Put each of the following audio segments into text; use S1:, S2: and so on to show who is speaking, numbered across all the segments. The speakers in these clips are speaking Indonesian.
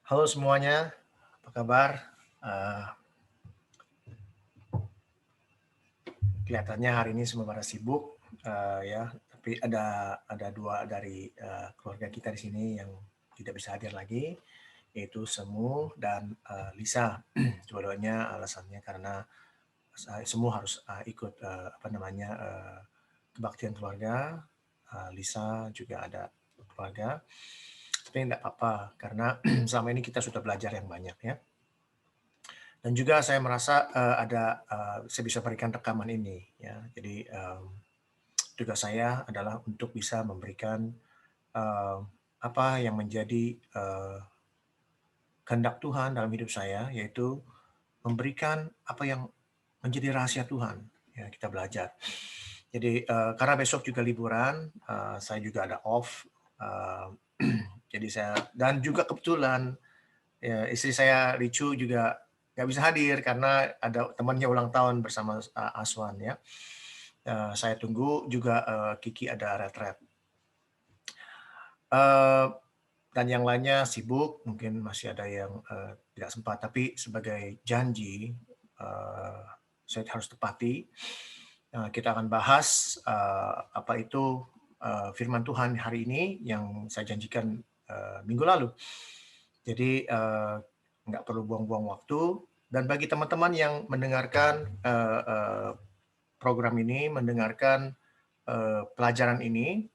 S1: Halo semuanya, apa kabar? Eh, Kelihatannya hari ini semua pada sibuk, ya. Tapi ada dua dari keluarga kita di sini yang tidak bisa hadir lagi, yaitu Semu dan Lisa. Dua-duanya alasannya karena Semu harus ikut kebaktian keluarga. Lisa juga ada keluarga, tapi tidak apa-apa karena selama ini kita sudah belajar yang banyak ya. Dan juga saya merasa saya bisa berikan rekaman ini ya. Jadi tugas saya adalah untuk bisa memberikan eee, apa yang menjadi kehendak Tuhan dalam hidup saya, yaitu memberikan apa yang menjadi rahasia Tuhan. Ya, kita belajar. Jadi karena besok juga liburan, saya juga ada off, eee, jadi saya dan juga kebetulan ya, istri saya Ricu juga nggak bisa hadir karena ada temannya ulang tahun bersama Aswan ya. Saya tunggu juga Kiki ada retret. Eh, dan yang lainnya sibuk, mungkin masih ada yang tidak sempat. Tapi sebagai janji, saya harus tepati. Kita akan bahas apa itu firman Tuhan hari ini yang saya janjikan minggu lalu. Jadi nggak perlu buang-buang waktu. Dan bagi teman-teman yang mendengarkan program ini, mendengarkan pelajaran ini,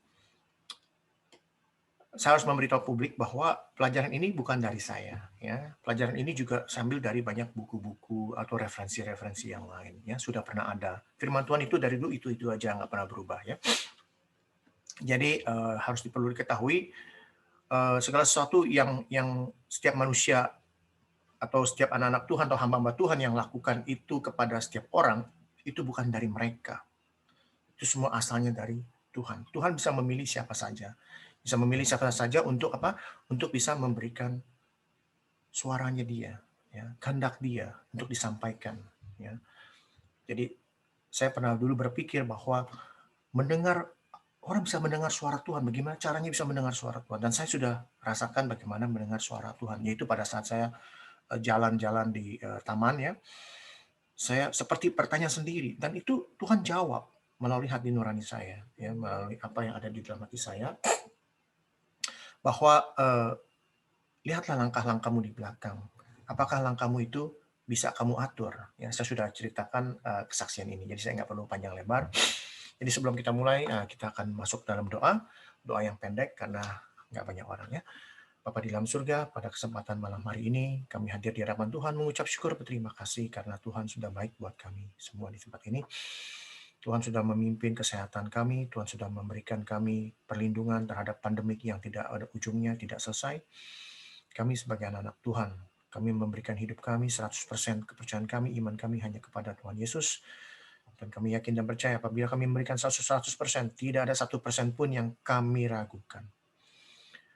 S1: saya harus memberitahu publik bahwa pelajaran ini bukan dari saya. Ya, pelajaran ini juga sambil dari banyak buku-buku atau referensi-referensi yang lain. Ya, sudah pernah ada. Firman Tuhan itu dari dulu itu aja nggak pernah berubah. Ya, jadi harus perlu diketahui segala sesuatu yang setiap manusia atau setiap anak-anak Tuhan atau hamba-hamba Tuhan yang lakukan itu kepada setiap orang, itu bukan dari mereka. Itu semua asalnya dari Tuhan. Tuhan bisa memilih siapa saja. Bisa memilih siapa saja untuk apa? Untuk bisa memberikan suaranya dia, ya, kehendak dia untuk disampaikan. Ya. Jadi saya pernah dulu berpikir bahwa mendengar orang bisa mendengar suara Tuhan, bagaimana caranya bisa mendengar suara Tuhan? Dan saya sudah rasakan bagaimana mendengar suara Tuhan, yaitu pada saat saya jalan-jalan di taman ya, saya seperti bertanya sendiri dan itu Tuhan jawab melalui hati nurani saya, ya, melalui apa yang ada di dalam hati saya, bahwa lihatlah langkah-langkahmu di belakang. Apakah langkahmu itu bisa kamu atur? Ya, saya sudah ceritakan kesaksian ini, jadi saya nggak perlu panjang lebar. Jadi sebelum kita mulai, kita akan masuk dalam doa, doa yang pendek karena nggak banyak orang ya. Bapa di dalam surga, pada kesempatan malam hari ini, kami hadir di hadapan Tuhan mengucap syukur berterima kasih karena Tuhan sudah baik buat kami semua di tempat ini. Tuhan sudah memimpin kesehatan kami, Tuhan sudah memberikan kami perlindungan terhadap pandemik yang tidak ada ujungnya, tidak selesai. Kami sebagai anak-anak Tuhan, kami memberikan hidup kami 100% kepercayaan kami, iman kami hanya kepada Tuhan Yesus. Dan kami yakin dan percaya apabila kami memberikan 100%, tidak ada 1% pun yang kami ragukan.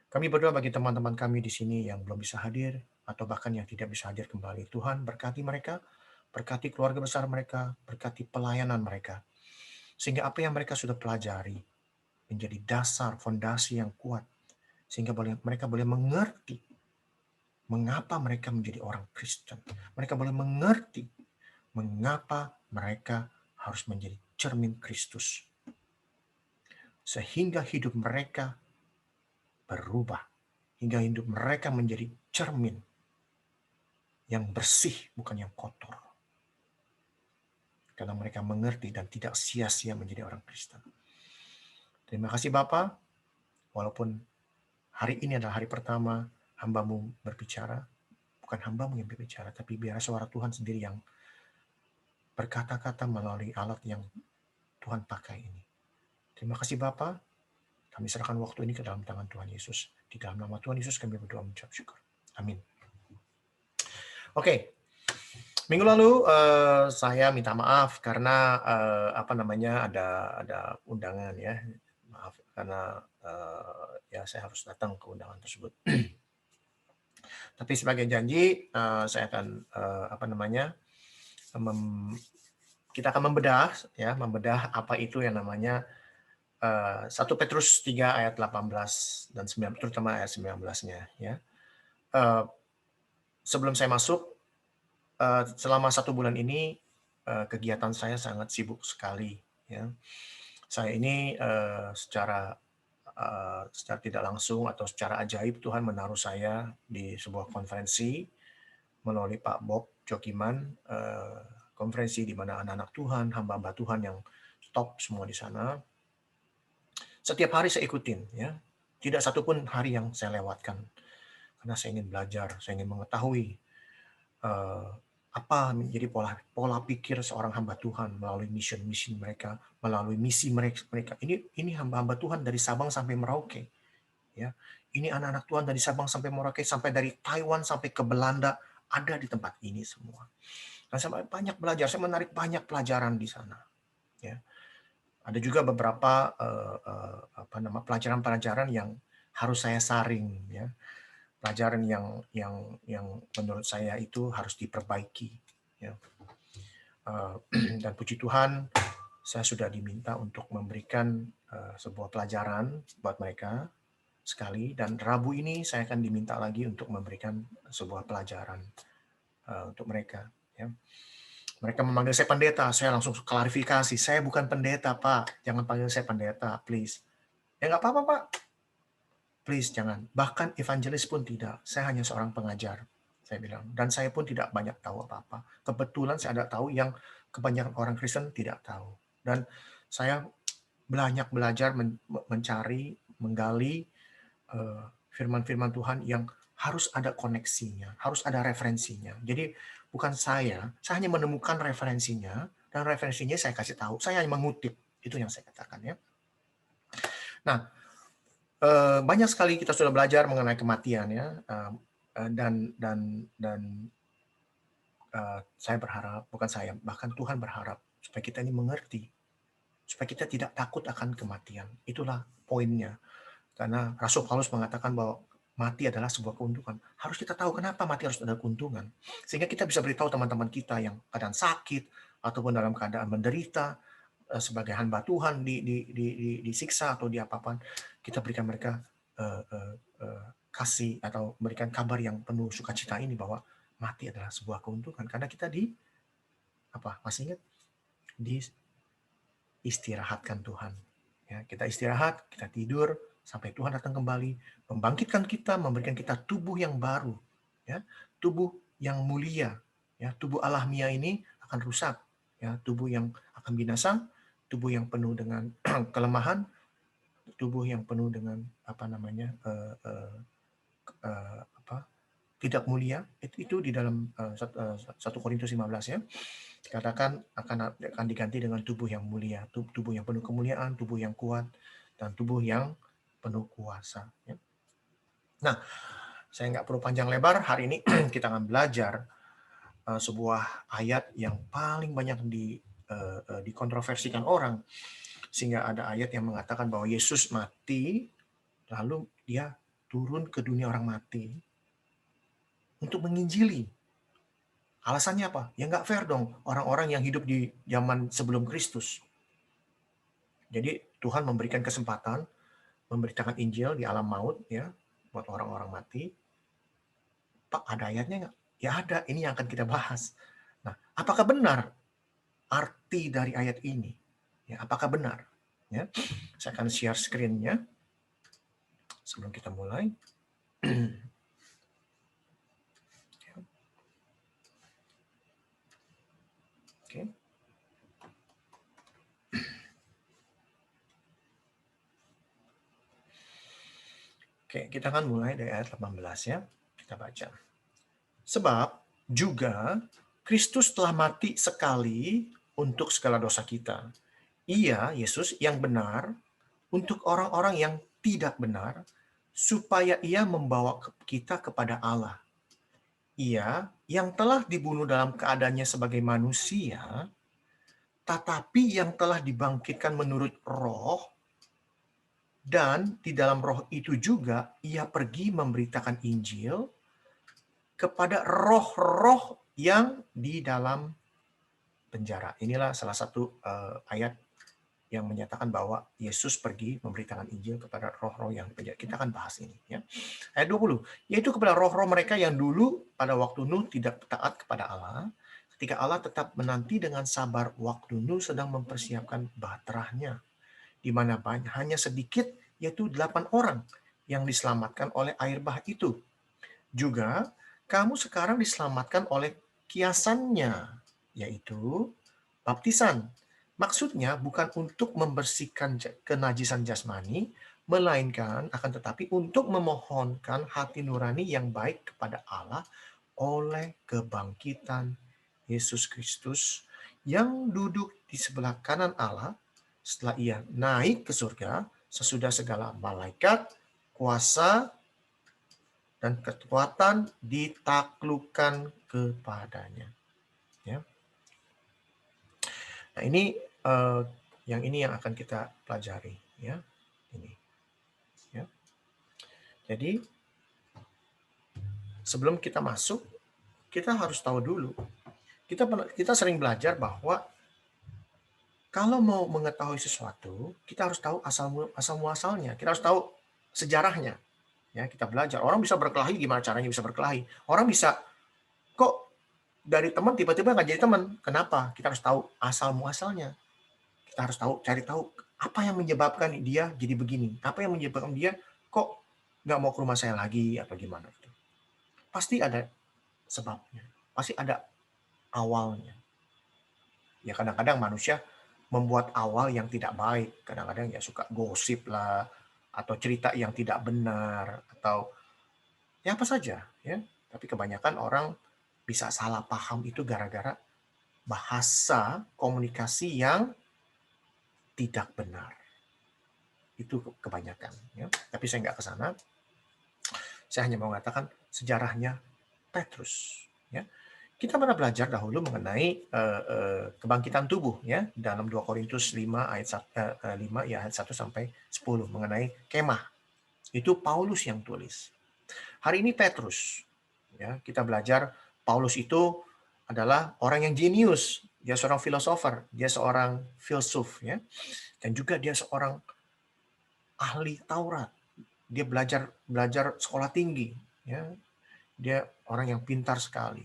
S1: Kami berdoa bagi teman-teman kami di sini yang belum bisa hadir, atau bahkan yang tidak bisa hadir kembali. Tuhan berkati mereka, berkati keluarga besar mereka, berkati pelayanan mereka. Sehingga apa yang mereka sudah pelajari menjadi dasar, fondasi yang kuat. Sehingga mereka boleh mengerti mengapa mereka menjadi orang Kristen. Mereka boleh mengerti mengapa mereka harus menjadi cermin Kristus. Sehingga hidup mereka berubah. Hingga hidup mereka menjadi cermin yang bersih, bukan yang kotor. Karena mereka mengerti dan tidak sia-sia menjadi orang Kristen. Terima kasih Bapa, walaupun hari ini adalah hari pertama hamba-Mu berbicara, bukan hamba-Mu yang berbicara, tapi biar suara Tuhan sendiri yang berkata-kata melalui alat yang Tuhan pakai ini. Terima kasih Bapa, kami serahkan waktu ini ke dalam tangan Tuhan Yesus. Di dalam nama Tuhan Yesus kami berdoa mengucap syukur. Amin. Oke, minggu lalu saya minta maaf karena ada undangan ya. Maaf karena ya saya harus datang ke undangan tersebut. Tapi sebagai janji saya akan kita akan membedah apa itu yang namanya 1 Petrus 3 ayat 18 dan 19, terutama ayat 19-nya ya. sebelum saya masuk, selama 1 bulan ini, kegiatan saya sangat sibuk sekali, ya. Saya ini, secara tidak langsung atau secara ajaib Tuhan menaruh saya di sebuah konferensi melalui Pak Bob Jokiman, konferensi di mana anak-anak Tuhan, hamba-hamba Tuhan yang top semua di sana. Setiap hari saya ikutin, ya. Tidak satu pun hari yang saya lewatkan. Karena saya ingin belajar, saya ingin mengetahui eh, apa menjadi pola pikir seorang hamba Tuhan melalui mission mereka, melalui misi mereka. Ini hamba-hamba Tuhan dari Sabang sampai Merauke, ya. Ini anak-anak Tuhan dari Sabang sampai Merauke, sampai dari Taiwan sampai ke Belanda ada di tempat ini semua. Dan saya banyak belajar, saya menarik banyak pelajaran di sana, ya. Ada juga beberapa pelajaran-pelajaran yang harus saya saring, ya. Pelajaran yang menurut saya itu harus diperbaiki, ya. Dan puji Tuhan, saya sudah diminta untuk memberikan sebuah pelajaran buat mereka sekali, dan Rabu ini saya akan diminta lagi untuk memberikan sebuah pelajaran untuk mereka, ya. Mereka memanggil saya pendeta, saya langsung klarifikasi, saya bukan pendeta, Pak. Jangan panggil saya pendeta, please. Ya nggak apa-apa, Pak. Please, jangan. Bahkan evangelis pun tidak. Saya hanya seorang pengajar, saya bilang. Dan saya pun tidak banyak tahu apa-apa. Kebetulan saya ada tahu yang kebanyakan orang Kristen tidak tahu. Dan saya banyak belajar mencari, menggali firman-firman Tuhan yang harus ada koneksinya, harus ada referensinya. Jadi bukan saya hanya menemukan referensinya, dan referensinya saya kasih tahu, saya hanya mengutip, itu yang saya katakan, ya. Nah, banyak sekali kita sudah belajar mengenai kematian, ya, dan saya berharap, bukan saya, bahkan Tuhan berharap supaya kita ini mengerti, supaya kita tidak takut akan kematian. Itulah poinnya. Karena Rasul Paulus mengatakan bahwa mati adalah sebuah keuntungan. Harus kita tahu kenapa mati harus ada keuntungan. Sehingga kita bisa beritahu teman-teman kita yang keadaan sakit ataupun dalam keadaan menderita, sebagai hamba Tuhan disiksa atau di apa-apa, kita berikan mereka kasih atau memberikan kabar yang penuh sukacita ini bahwa mati adalah sebuah keuntungan karena kita masih ingat, diistirahatkan Tuhan. Ya, kita istirahat, kita tidur sampai Tuhan datang kembali, membangkitkan kita, memberikan kita tubuh yang baru, ya, tubuh yang mulia, ya, tubuh alamiah ini akan rusak, ya, tubuh yang akan binasa, tubuh yang penuh dengan kelemahan, tubuh yang penuh dengan tidak mulia, itu di dalam 1 Korintus 15, ya. Dikatakan akan diganti dengan tubuh yang mulia, tubuh yang penuh kemuliaan, tubuh yang kuat, dan tubuh yang penuh kuasa, ya. Nah, saya nggak perlu panjang lebar, hari ini kita akan belajar sebuah ayat yang paling banyak dikontroversikan orang, sehingga ada ayat yang mengatakan bahwa Yesus mati, lalu dia turun ke dunia orang mati untuk menginjili. Alasannya apa? Ya nggak fair dong, orang-orang yang hidup di zaman sebelum Kristus. Jadi Tuhan memberikan kesempatan memberitakan Injil di alam maut, ya, buat orang-orang mati. Pak, ada ayatnya nggak? Ya ada, ini yang akan kita bahas. Nah, apakah benar arti dari ayat ini? Ya, apakah benar? Ya, saya akan share screen-nya sebelum kita mulai. Oke. Oke, kita akan mulai dari ayat 18, ya. Kita baca. Sebab juga Kristus telah mati sekali untuk segala dosa kita. Ia, Yesus, yang benar untuk orang-orang yang tidak benar, supaya ia membawa kita kepada Allah. Ia yang telah dibunuh dalam keadaannya sebagai manusia, tetapi yang telah dibangkitkan menurut roh, dan di dalam roh itu juga ia pergi memberitakan Injil kepada roh-roh yang di dalam penjara. Inilah salah satu ayat yang menyatakan bahwa Yesus pergi memberitakan Injil kepada roh-roh yang penjahat. Kita akan bahas ini. Ya. Ayat 20, yaitu kepada roh-roh mereka yang dulu pada waktu Nuh tidak taat kepada Allah, ketika Allah tetap menanti dengan sabar waktu Nuh sedang mempersiapkan bahterahnya, di mana hanya sedikit, yaitu 8 orang yang diselamatkan oleh air bah itu. Juga kamu sekarang diselamatkan oleh kiasannya, yaitu baptisan. Maksudnya bukan untuk membersihkan kenajisan jasmani, melainkan akan tetapi untuk memohonkan hati nurani yang baik kepada Allah oleh kebangkitan Yesus Kristus yang duduk di sebelah kanan Allah setelah ia naik ke surga sesudah segala malaikat, kuasa, dan kekuatan ditaklukkan kepadanya. Ya. Nah ini yang akan kita pelajari, ya. Ini, ya. Jadi sebelum kita masuk, kita harus tahu dulu. Kita sering belajar bahwa kalau mau mengetahui sesuatu, kita harus tahu asal muasalnya. Kita harus tahu sejarahnya. Ya, kita belajar. Orang bisa berkelahi, gimana caranya bisa berkelahi? Orang bisa kok dari teman tiba-tiba nggak jadi teman. Kenapa? Kita harus tahu asal muasalnya. Kita harus cari tahu apa yang menyebabkan dia jadi begini. Apa yang menyebabkan dia kok nggak mau ke rumah saya lagi atau gimana. Pasti ada sebabnya. Pasti ada awalnya. Ya kadang-kadang manusia membuat awal yang tidak baik. Kadang-kadang ya suka gosip lah, atau cerita yang tidak benar, atau ya apa saja. Ya. Tapi kebanyakan orang bisa salah paham itu gara-gara bahasa komunikasi yang tidak benar. Itu kebanyakan. Ya. Tapi saya nggak ke sana. Saya hanya mau mengatakan sejarahnya Petrus. Ya. Kita pernah belajar dahulu mengenai kebangkitan tubuh ya dalam 2 Korintus 5 ayat 5 ya ayat 1 sampai 10 mengenai kemah. Itu Paulus yang tulis. Hari ini Petrus. Ya, kita belajar Paulus itu adalah orang yang jenius. Dia seorang filosofer, dia seorang filsuf ya. Dan juga dia seorang ahli Taurat. Dia belajar sekolah tinggi ya. Dia orang yang pintar sekali.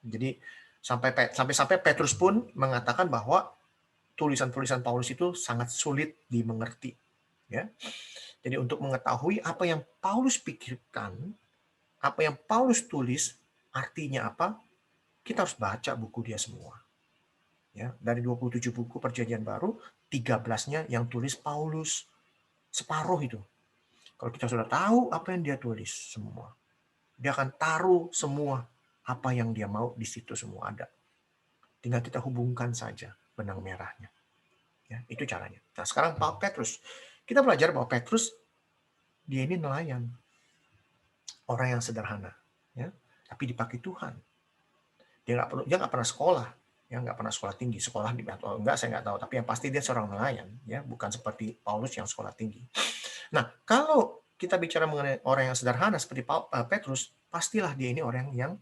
S1: Jadi sampai Petrus pun mengatakan bahwa tulisan-tulisan Paulus itu sangat sulit dimengerti. Ya. Jadi untuk mengetahui apa yang Paulus pikirkan, apa yang Paulus tulis, artinya apa, kita harus baca buku dia semua. Ya, dari 27 buku Perjanjian Baru, 13-nya yang tulis Paulus. Separuh itu. Kalau kita sudah tahu apa yang dia tulis semua, dia akan taruh semua apa yang dia mau di situ semua ada. Tinggal kita hubungkan saja benang merahnya. Ya, itu caranya. Nah, sekarang Pak Petrus. Kita belajar bahwa Petrus dia ini nelayan. Orang yang sederhana, ya. Tapi dipakai Tuhan. Dia nggak pernah sekolah, ya nggak pernah sekolah tinggi, sekolah di atau enggak saya nggak tahu. Tapi yang pasti dia seorang nelayan, ya bukan seperti Paulus yang sekolah tinggi. Nah, kalau kita bicara mengenai orang yang sederhana seperti Petrus, pastilah dia ini orang yang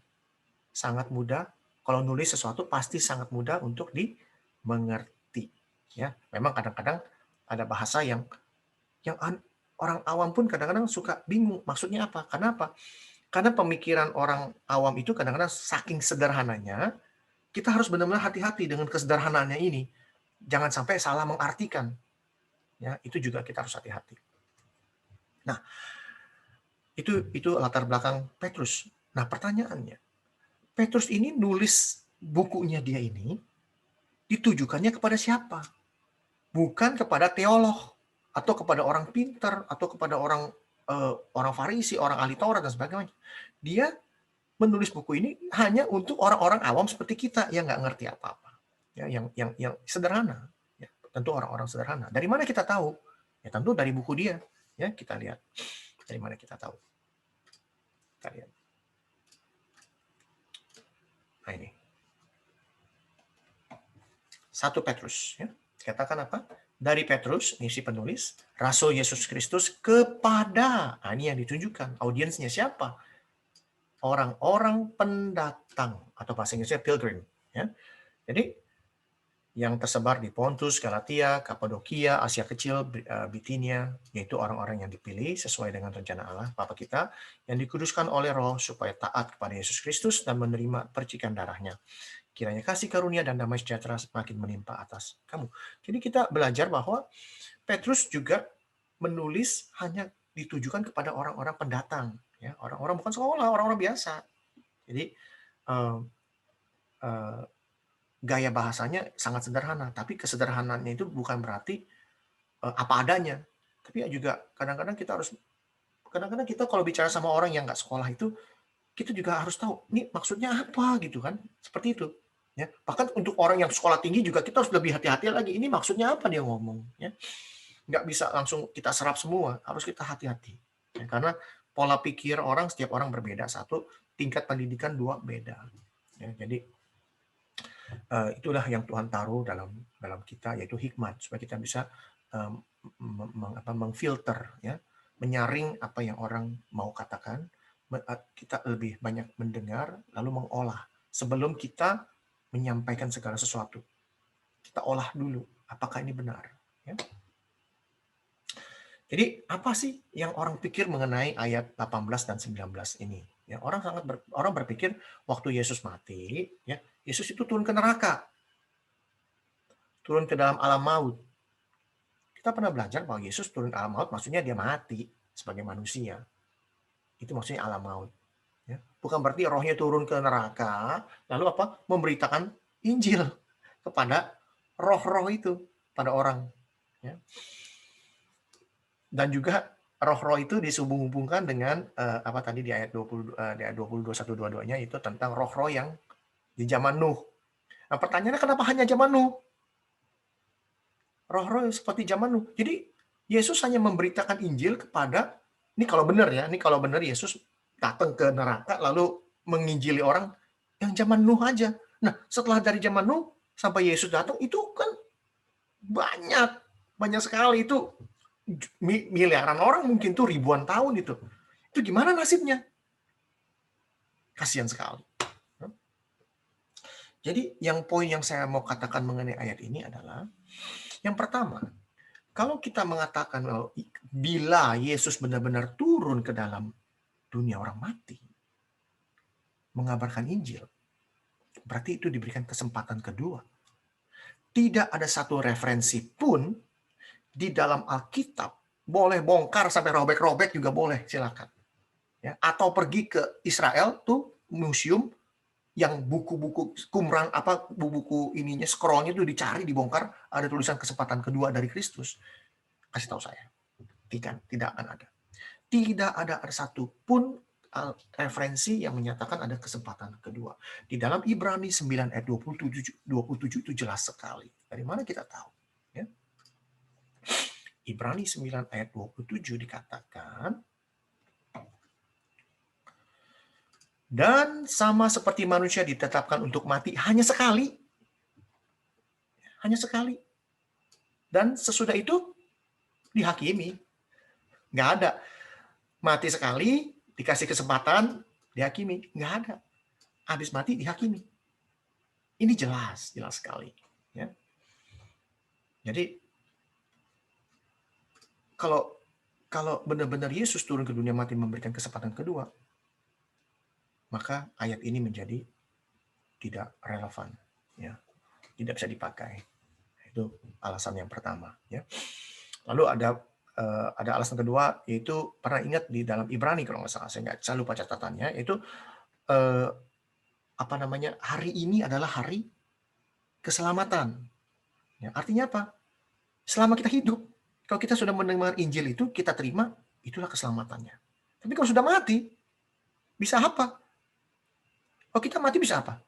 S1: sangat mudah. Kalau nulis sesuatu pasti sangat mudah untuk dimengerti. Ya, memang kadang-kadang ada bahasa yang orang awam pun kadang-kadang suka bingung maksudnya apa. Kenapa? Karena pemikiran orang awam itu kadang-kadang saking sederhananya, kita harus benar-benar hati-hati dengan kesederhanaannya ini. Jangan sampai salah mengartikan. Ya, itu juga kita harus hati-hati. Nah, itu latar belakang Petrus. Nah, pertanyaannya, Petrus ini nulis bukunya dia ini ditujukannya kepada siapa? Bukan kepada teolog atau kepada orang pintar atau kepada orang Farisi, orang ahli Taurat dan sebagainya. Dia menulis buku ini hanya untuk orang-orang awam seperti kita yang nggak ngerti apa-apa, ya, yang sederhana, ya, tentu orang-orang sederhana. Dari mana kita tahu? Ya tentu dari buku dia, ya kita lihat dari mana kita tahu. Kita lihat. Nah ini 1 Petrus, ya. Katakan apa? Dari Petrus, ini si penulis, Rasul Yesus Kristus kepada, nah ini yang ditunjukkan, audiensnya siapa? Orang-orang pendatang, atau bahasa Inggrisnya pilgrim. Ya. Jadi, yang tersebar di Pontus, Galatia, Kapadokia, Asia Kecil, Bitinia, yaitu orang-orang yang dipilih sesuai dengan rencana Allah, Bapa kita, yang dikuduskan oleh Roh supaya taat kepada Yesus Kristus dan menerima percikan darahnya. Kiranya kasih karunia dan damai sejahtera semakin menimpa atas kamu. Jadi kita belajar bahwa Petrus juga menulis hanya ditujukan kepada orang-orang pendatang, ya, orang-orang bukan sekolah, orang-orang biasa. Jadi eh, eh, gaya bahasanya sangat sederhana, tapi kesederhanaannya itu bukan berarti apa adanya. Tapi ya juga kadang-kadang kita kalau bicara sama orang yang nggak sekolah itu, kita juga harus tahu ini maksudnya apa gitu kan, seperti itu. Ya, bahkan untuk orang yang sekolah tinggi juga kita harus lebih hati-hati lagi. Ini maksudnya apa dia ngomong? Ya, nggak bisa langsung kita serap semua, harus kita hati-hati. Ya, karena pola pikir orang setiap orang berbeda. Satu, tingkat pendidikan, dua, beda. Ya, jadi itulah yang Tuhan taruh dalam kita, yaitu hikmat supaya kita bisa mengfilter, ya, menyaring apa yang orang mau katakan. Kita lebih banyak mendengar lalu mengolah sebelum kita menyampaikan segala sesuatu. Kita olah dulu apakah ini benar, ya. Jadi apa sih yang orang pikir mengenai ayat 18 dan 19 ini? Ya, orang berpikir waktu Yesus mati, ya, Yesus itu turun ke neraka, turun ke dalam alam maut. Kita pernah belajar bahwa Yesus turun ke alam maut, maksudnya dia mati sebagai manusia. Itu maksudnya alam maut. Ya. Bukan berarti rohnya turun ke neraka, lalu apa? Memberitakan Injil kepada roh-roh itu, pada orang. Ya. Dan juga roh-roh itu disubung-hubungkan dengan apa tadi di ayat 20 di ayat 20 21 22-nya itu tentang roh-roh yang di zaman Nuh. Nah, pertanyaannya kenapa hanya zaman Nuh? Roh-roh seperti zaman Nuh. Jadi Yesus hanya memberitakan Injil kepada, ini kalau benar ya, ini kalau benar Yesus datang ke neraka lalu menginjili orang yang zaman Nuh aja. Nah, setelah dari zaman Nuh sampai Yesus datang itu kan banyak sekali, itu miliaran orang, mungkin tuh ribuan tahun itu. Itu gimana nasibnya? Kasihan sekali. Jadi yang poin yang saya mau katakan mengenai ayat ini adalah, yang pertama, kalau kita mengatakan bila Yesus benar-benar turun ke dalam dunia orang mati, mengabarkan Injil, berarti itu diberikan kesempatan kedua. Tidak ada satu referensi pun di dalam Alkitab, boleh bongkar sampai robek-robek juga boleh, silakan. Ya, atau pergi ke Israel tuh museum yang buku-buku Qumran, apa buku ininya, scrollnya itu dicari, dibongkar, ada tulisan kesempatan kedua dari Kristus. Kasih tahu saya, tidak akan ada. Tidak ada satupun referensi yang menyatakan ada kesempatan kedua. Di dalam Ibrani 9 ayat 27 itu jelas sekali. Dari mana kita tahu? Ya. Ibrani 9 ayat 27 dikatakan, dan sama seperti manusia ditetapkan untuk mati hanya sekali. Hanya sekali. Dan sesudah itu dihakimi. Nggak ada. Mati sekali, dikasih kesempatan, dihakimi. Nggak ada. Habis mati, dihakimi. Ini jelas sekali. Ya. Jadi, kalau benar-benar Yesus turun ke dunia mati memberikan kesempatan kedua, maka ayat ini menjadi tidak relevan. Ya. Tidak bisa dipakai. Itu alasan yang pertama. Ya. Lalu ada alasan kedua, yaitu pernah ingat di dalam Ibrani kalau nggak salah, saya lupa catatannya, yaitu hari ini adalah hari keselamatan. Ya, artinya apa? Selama kita hidup, kalau kita sudah mendengar Injil itu, kita terima, itulah keselamatannya. Tapi kalau sudah mati, bisa apa? Kalau kita mati bisa apa?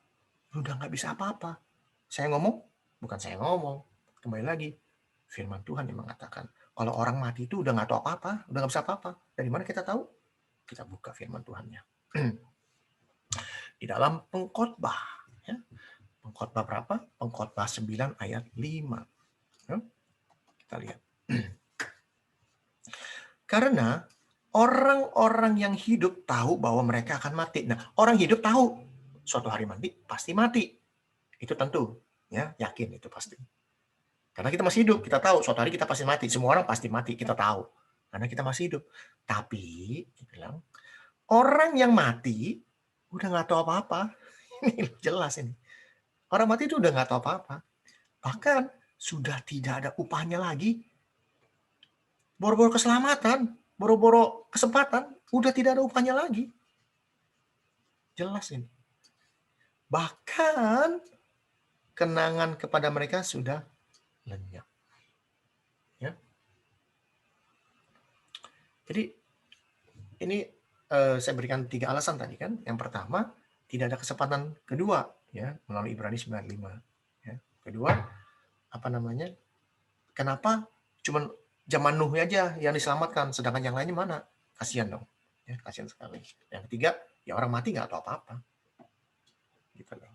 S1: Udah nggak bisa apa-apa. Saya ngomong, bukan saya ngomong. Kembali lagi, firman Tuhan yang mengatakan, kalau orang mati itu udah nggak tahu apa-apa, udah nggak bisa apa-apa. Dari mana kita tahu? Kita buka firman Tuhannya. Di dalam Pengkhotbah. Ya. Pengkhotbah berapa? Pengkhotbah 9 ayat 5. Ya. Kita lihat. Karena orang-orang yang hidup tahu bahwa mereka akan mati. Nah, orang hidup tahu suatu hari mati, pasti mati. Itu tentu. Ya, yakin itu pasti. Karena kita masih hidup, kita tahu suatu hari kita pasti mati. Semua orang pasti mati, kita tahu. Karena kita masih hidup. Tapi, dia bilang, orang yang mati udah nggak tahu apa-apa. Ini jelas ini. Orang mati itu udah nggak tahu apa-apa. Bahkan sudah tidak ada upahnya lagi. Boro-boro keselamatan, boro-boro kesempatan, udah tidak ada upahnya lagi. Jelas ini. Bahkan kenangan kepada mereka sudah lenyap. Ya. Jadi ini saya berikan 3 alasan tadi kan. Yang pertama, tidak ada kesempatan kedua ya melalui Ibrani 95. Ya. Kedua, apa namanya? Kenapa cuman zaman Nuh aja yang diselamatkan, sedangkan yang lainnya mana? Kasihan dong. Ya, kasihan sekali. Yang ketiga, ya orang mati nggak tahu apa-apa. Gitu loh.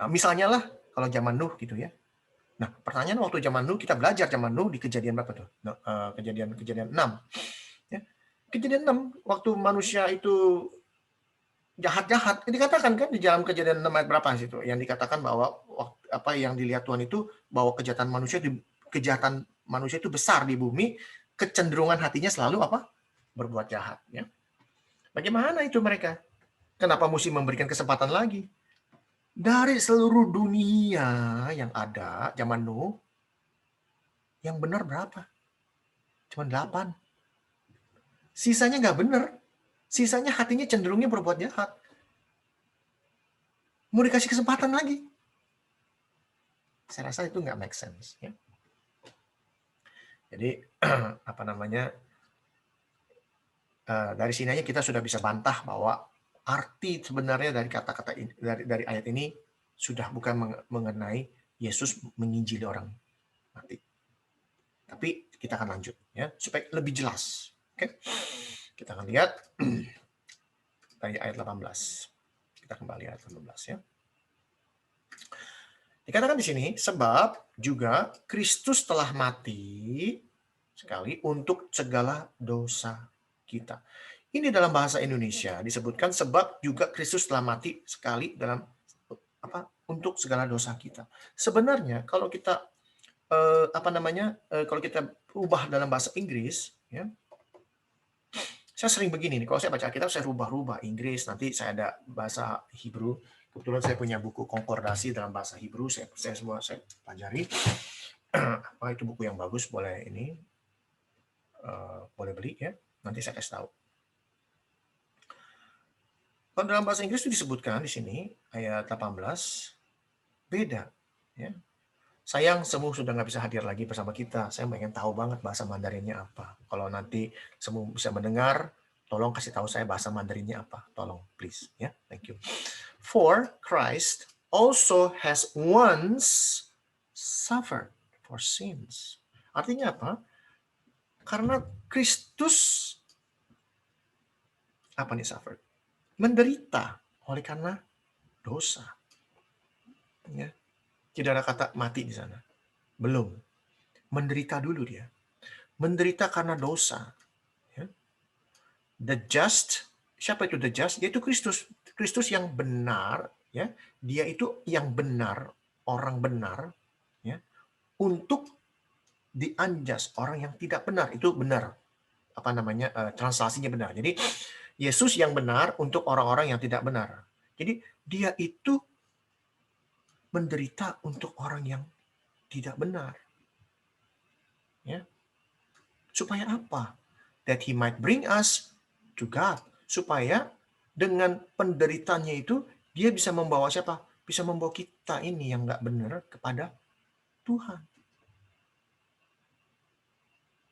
S1: Nah, misalnya lah kalau zaman Nuh gitu ya. Nah, pertanyaan waktu zaman Nuh, kita belajar zaman Nuh di kejadian berapa tuh? Kejadian 6. Ya. Kejadian 6, waktu manusia itu jahat-jahat, ini dikatakan kan di dalam kejadian 6 ayat berapa situ, yang dikatakan bahwa apa yang dilihat Tuhan itu bahwa kejahatan manusia itu besar di bumi, kecenderungan hatinya selalu apa? Berbuat jahat. Ya. Bagaimana itu mereka? Kenapa mesti memberikan kesempatan lagi? Dari seluruh dunia yang ada zaman Nuh, yang benar berapa? Cuma 8. Sisanya nggak benar. Sisanya hatinya cenderungnya berbuat jahat. Mau dikasih kesempatan lagi. Saya rasa itu nggak make sense. Ya. Jadi, apa namanya, dari sini aja kita sudah bisa bantah bahwa arti sebenarnya dari kata-kata dari ayat ini sudah bukan mengenai Yesus menginjili orang mati. Tapi kita akan lanjut ya supaya lebih jelas. Oke. Kita akan lihat dari ayat 18. Kita kembali ayat 18 ya. Dikatakan di sini sebab juga Kristus telah mati sekali untuk segala dosa kita. Ini dalam bahasa Indonesia disebutkan sebab juga Kristus telah mati sekali dalam apa untuk segala dosa kita. Sebenarnya kalau kita kalau kita ubah dalam bahasa Inggris ya. Saya sering begini nih, kalau saya baca Alkitab saya rubah-rubah Inggris, nanti saya ada bahasa Hebrew. Kebetulan saya punya buku konkordasi dalam bahasa Hebrew, saya semua saya pelajari. Apa itu buku yang bagus, boleh ini boleh beli ya. Nanti saya kasih tahu. Kalau dalam bahasa Inggris itu disebutkan di sini ayat 18 beda ya. Sayang Semu sudah nggak bisa hadir lagi bersama kita. Saya pengen tahu banget bahasa Mandarinnya apa. Kalau nanti Semu bisa mendengar, tolong kasih tahu saya bahasa Mandarinnya apa. Tolong, please. Ya, thank you. For Christ also has once suffered for sins. Artinya apa? Karena Kristus apa nih suffered? Menderita oleh karena dosa. Ya. Tidak ada kata mati di sana. Belum. Menderita dulu dia. Menderita karena dosa. Ya. The just, siapa itu the just? Yaitu Kristus. Kristus yang benar, ya. Dia itu yang benar, orang benar, ya. Untuk the unjust, orang yang tidak benar, itu benar. Apa namanya? Translasinya benar. Jadi Yesus yang benar untuk orang-orang yang tidak benar. Jadi dia itu menderita untuk orang yang tidak benar. Ya. Supaya apa? That he might bring us to God. Supaya dengan penderitanya itu, dia bisa membawa siapa? Bisa membawa kita ini yang nggak benar kepada Tuhan.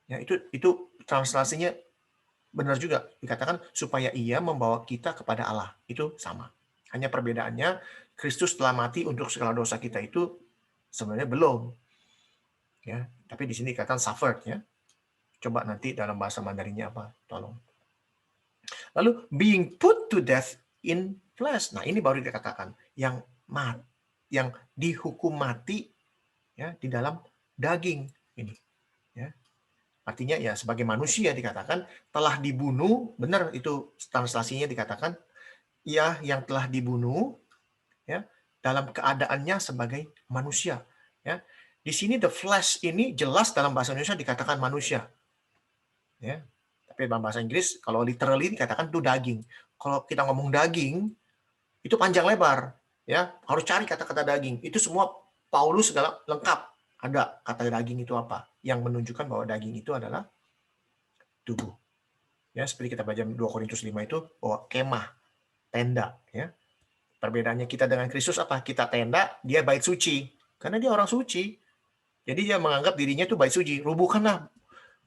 S1: Ya, itu translasinya benar juga. Dikatakan supaya ia membawa kita kepada Allah. Itu sama. Hanya perbedaannya, Kristus telah mati untuk segala dosa kita itu sebenarnya belum. Ya, tapi di sini dikatakan suffered ya. Coba nanti dalam bahasa Mandarinnya apa? Tolong. Lalu being put to death in flesh. Nah, ini baru dikatakan yang dihukum mati ya di dalam daging ini ya. Artinya ya sebagai manusia dikatakan telah dibunuh, benar itu translasinya dikatakan ya yang telah dibunuh ya dalam keadaannya sebagai manusia. Ya, di sini the flesh ini jelas dalam bahasa Indonesia dikatakan manusia. Ya, tapi dalam bahasa Inggris kalau literally dikatakan itu daging. Kalau kita ngomong daging itu panjang lebar, ya harus cari kata-kata daging. Itu semua Paulus segala lengkap ada kata daging itu apa yang menunjukkan bahwa daging itu adalah tubuh. Ya, seperti kita baca 2 Korintus 5 itu bahwa kemah, tenda, ya. Perbedaannya kita dengan Kristus apa? Kita tenda, dia bait suci. Karena dia orang suci. Jadi dia menganggap dirinya itu bait suci. Rubuhkanlah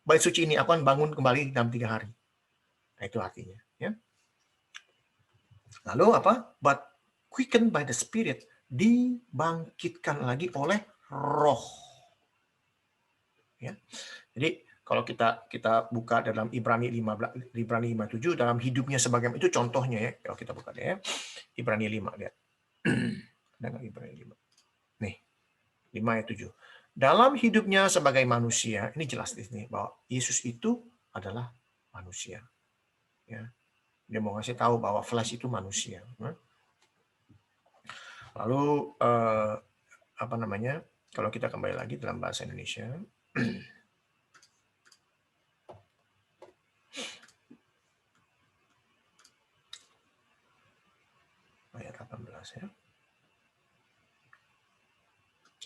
S1: bait suci ini, aku akan bangun kembali dalam 3 hari. Nah, itu artinya, ya. Lalu apa? But quickened by the Spirit, dibangkitkan lagi oleh Roh. Ya. Jadi kalau kita buka dalam Ibrani 5:7 dalam hidupnya sebagai itu contohnya ya. Kalau kita buka deh ya. Ibrani 5 lihat. Ada nggak Ibrani 5? Nih, 5 ayat 7. Dalam hidupnya sebagai manusia, ini jelas di sini bahwa Yesus itu adalah manusia. Ya. Dia mau ngasih tahu bahwa flesh itu manusia. Lalu apa namanya? Kalau kita kembali lagi dalam bahasa Indonesia, ayat 18 ya.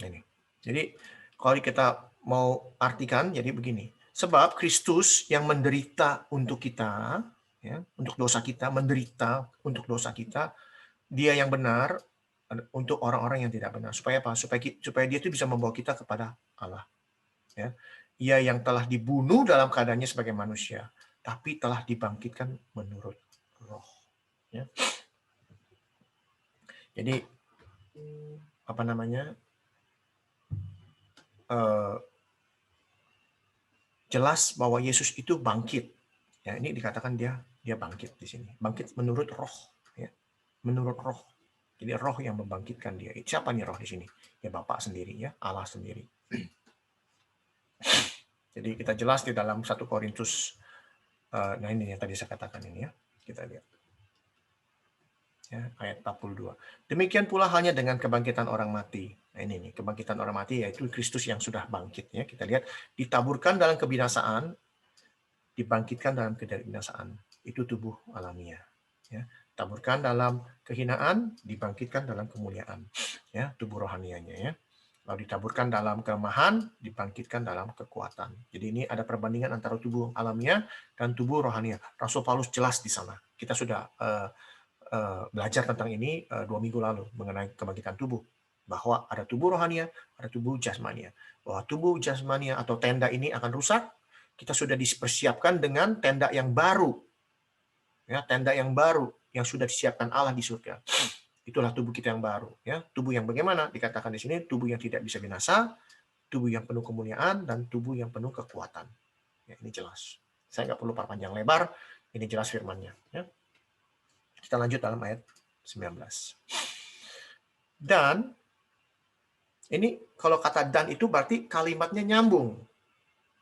S1: Ini. Jadi kalau kita mau artikan jadi begini. Sebab Kristus yang menderita untuk kita, ya, untuk dosa kita, menderita untuk dosa kita, dia yang benar untuk orang-orang yang tidak benar. Supaya apa? Supaya dia itu bisa membawa kita kepada Allah. Ya. Ia yang telah dibunuh dalam keadaannya sebagai manusia, tapi telah dibangkitkan menurut Roh. Ya. Jadi apa namanya? Jelas bahwa Yesus itu bangkit. Ya, ini dikatakan dia bangkit di sini. Bangkit menurut Roh, ya. Menurut Roh. Jadi Roh yang membangkitkan dia. Siapa nih Roh di sini? Ya Bapa sendiri, ya, Allah sendiri. Jadi kita jelas di dalam 1 Korintus, nah ini yang tadi saya katakan ini ya. Kita lihat. Ya, ayat 42. Demikian pula halnya dengan kebangkitan orang mati. Nah ini nih, kebangkitan orang mati yaitu Kristus yang sudah bangkit. Ya. Kita lihat, ditaburkan dalam kebinasaan, dibangkitkan dalam kebinasaan. Itu tubuh alamiah. Ya. Taburkan dalam kehinaan, dibangkitkan dalam kemuliaan. Ya, tubuh rohanianya ya. Lalu ditaburkan dalam kelemahan, dibangkitkan dalam kekuatan. Jadi ini ada perbandingan antara tubuh alamiah dan tubuh rohaniah. Rasul Paulus jelas di sana. Kita sudah belajar tentang ini 2 minggu lalu mengenai kebangkitan tubuh. Bahwa ada tubuh rohaniah, ada tubuh jasmania. Bahwa tubuh jasmania atau tenda ini akan rusak, kita sudah dipersiapkan dengan tenda yang baru. Ya, tenda yang baru yang sudah disiapkan Allah di surga. Itulah tubuh kita yang baru, ya. Tubuh yang bagaimana? Dikatakan di sini tubuh yang tidak bisa binasa, tubuh yang penuh kemuliaan dan tubuh yang penuh kekuatan. Ya, ini jelas. Saya nggak perlu panjang lebar, ini jelas firman-Nya, ya. Kita lanjut dalam ayat 19. Dan ini kalau kata dan itu berarti kalimatnya nyambung.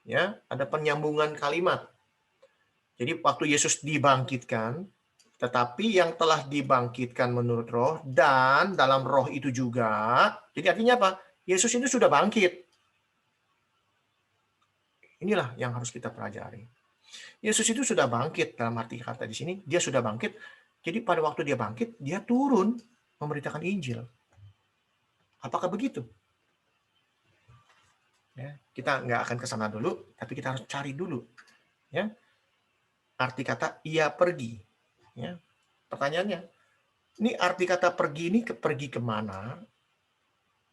S1: Ya, ada penyambungan kalimat. Jadi waktu Yesus dibangkitkan, tetapi yang telah dibangkitkan menurut Roh dan dalam Roh itu juga. Jadi artinya apa? Yesus itu sudah bangkit. Inilah yang harus kita pelajari. Yesus itu sudah bangkit dalam arti kata di sini, dia sudah bangkit. Jadi pada waktu dia bangkit, dia turun memberitakan Injil. Apakah begitu? Ya, kita nggak akan ke sana dulu, tapi kita harus cari dulu. Ya, arti kata ia pergi. Ya, pertanyaannya, ini arti kata pergi ini pergi kemana?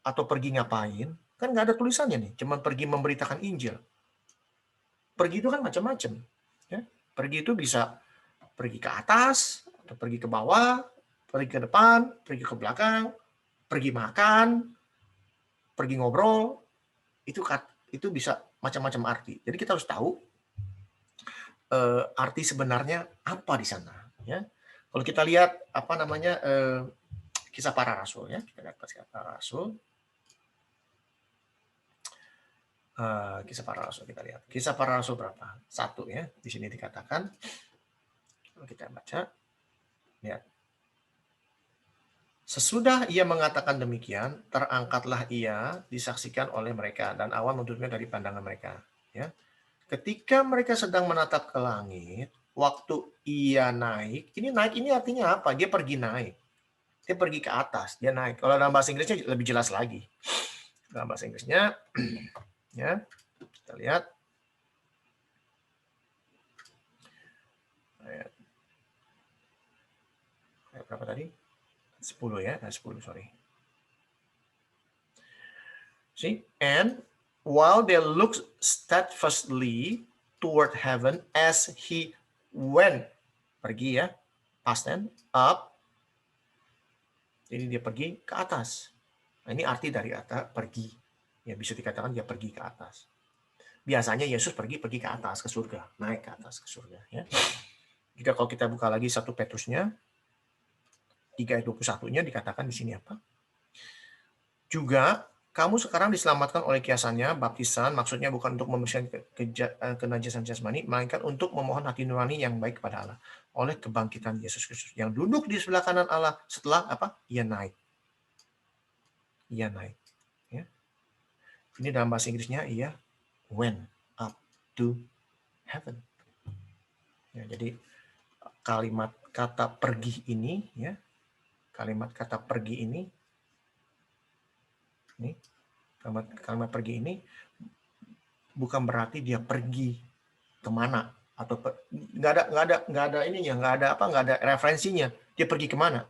S1: Atau pergi ngapain? Kan nggak ada tulisannya nih, cuma pergi memberitakan Injil. Pergi itu kan macam-macam. Ya, pergi itu bisa pergi ke atas, atau pergi ke bawah, pergi ke depan, pergi ke belakang, pergi makan, pergi ngobrol, itu bisa macam-macam arti. Jadi kita harus tahu arti sebenarnya apa di sana. Ya, kalau kita lihat apa namanya kisah para rasul ya, kita lihat kisah para rasul. Kisah para rasul kita lihat. Kisah para rasul berapa? 1 ya. Di sini dikatakan. Kalau kita baca, lihat. Sesudah ia mengatakan demikian, terangkatlah ia disaksikan oleh mereka dan awan menutupnya dari pandangan mereka. Ya. Ketika mereka sedang menatap ke langit, waktu ia naik, ini naik ini artinya apa? Dia pergi naik. Dia pergi ke atas, dia naik. Kalau dalam bahasa Inggrisnya lebih jelas lagi. Dalam bahasa Inggrisnya, ya, kita lihat. Ayat berapa tadi? 10 ya, 10 sorry. See, and while they looked steadfastly toward heaven as he went, pergi ya, past tense, up, jadi dia pergi ke atas. Nah, ini arti dari kata pergi. Ya bisa dikatakan dia pergi ke atas. Biasanya Yesus pergi ke atas, ke surga, naik ke atas ke surga. Ya. Jika kalau kita buka lagi 1 Petrusnya, 3 ayat 21-nya dikatakan di sini apa? Juga kamu sekarang diselamatkan oleh kiasannya, baptisan, maksudnya bukan untuk membersihkan kenajasan jasmani, melainkan untuk memohon hati nurani yang baik kepada Allah oleh kebangkitan Yesus Kristus yang duduk di sebelah kanan Allah setelah apa? Ia naik. Ia naik. Ya. Ini dalam bahasa Inggrisnya ia went up to heaven. Ya, jadi kalimat kata pergi ini, ya, kalimat kata pergi ini kalimat pergi ini bukan berarti dia pergi kemana atau nggak ada ininya, nggak ada referensinya. Dia pergi kemana?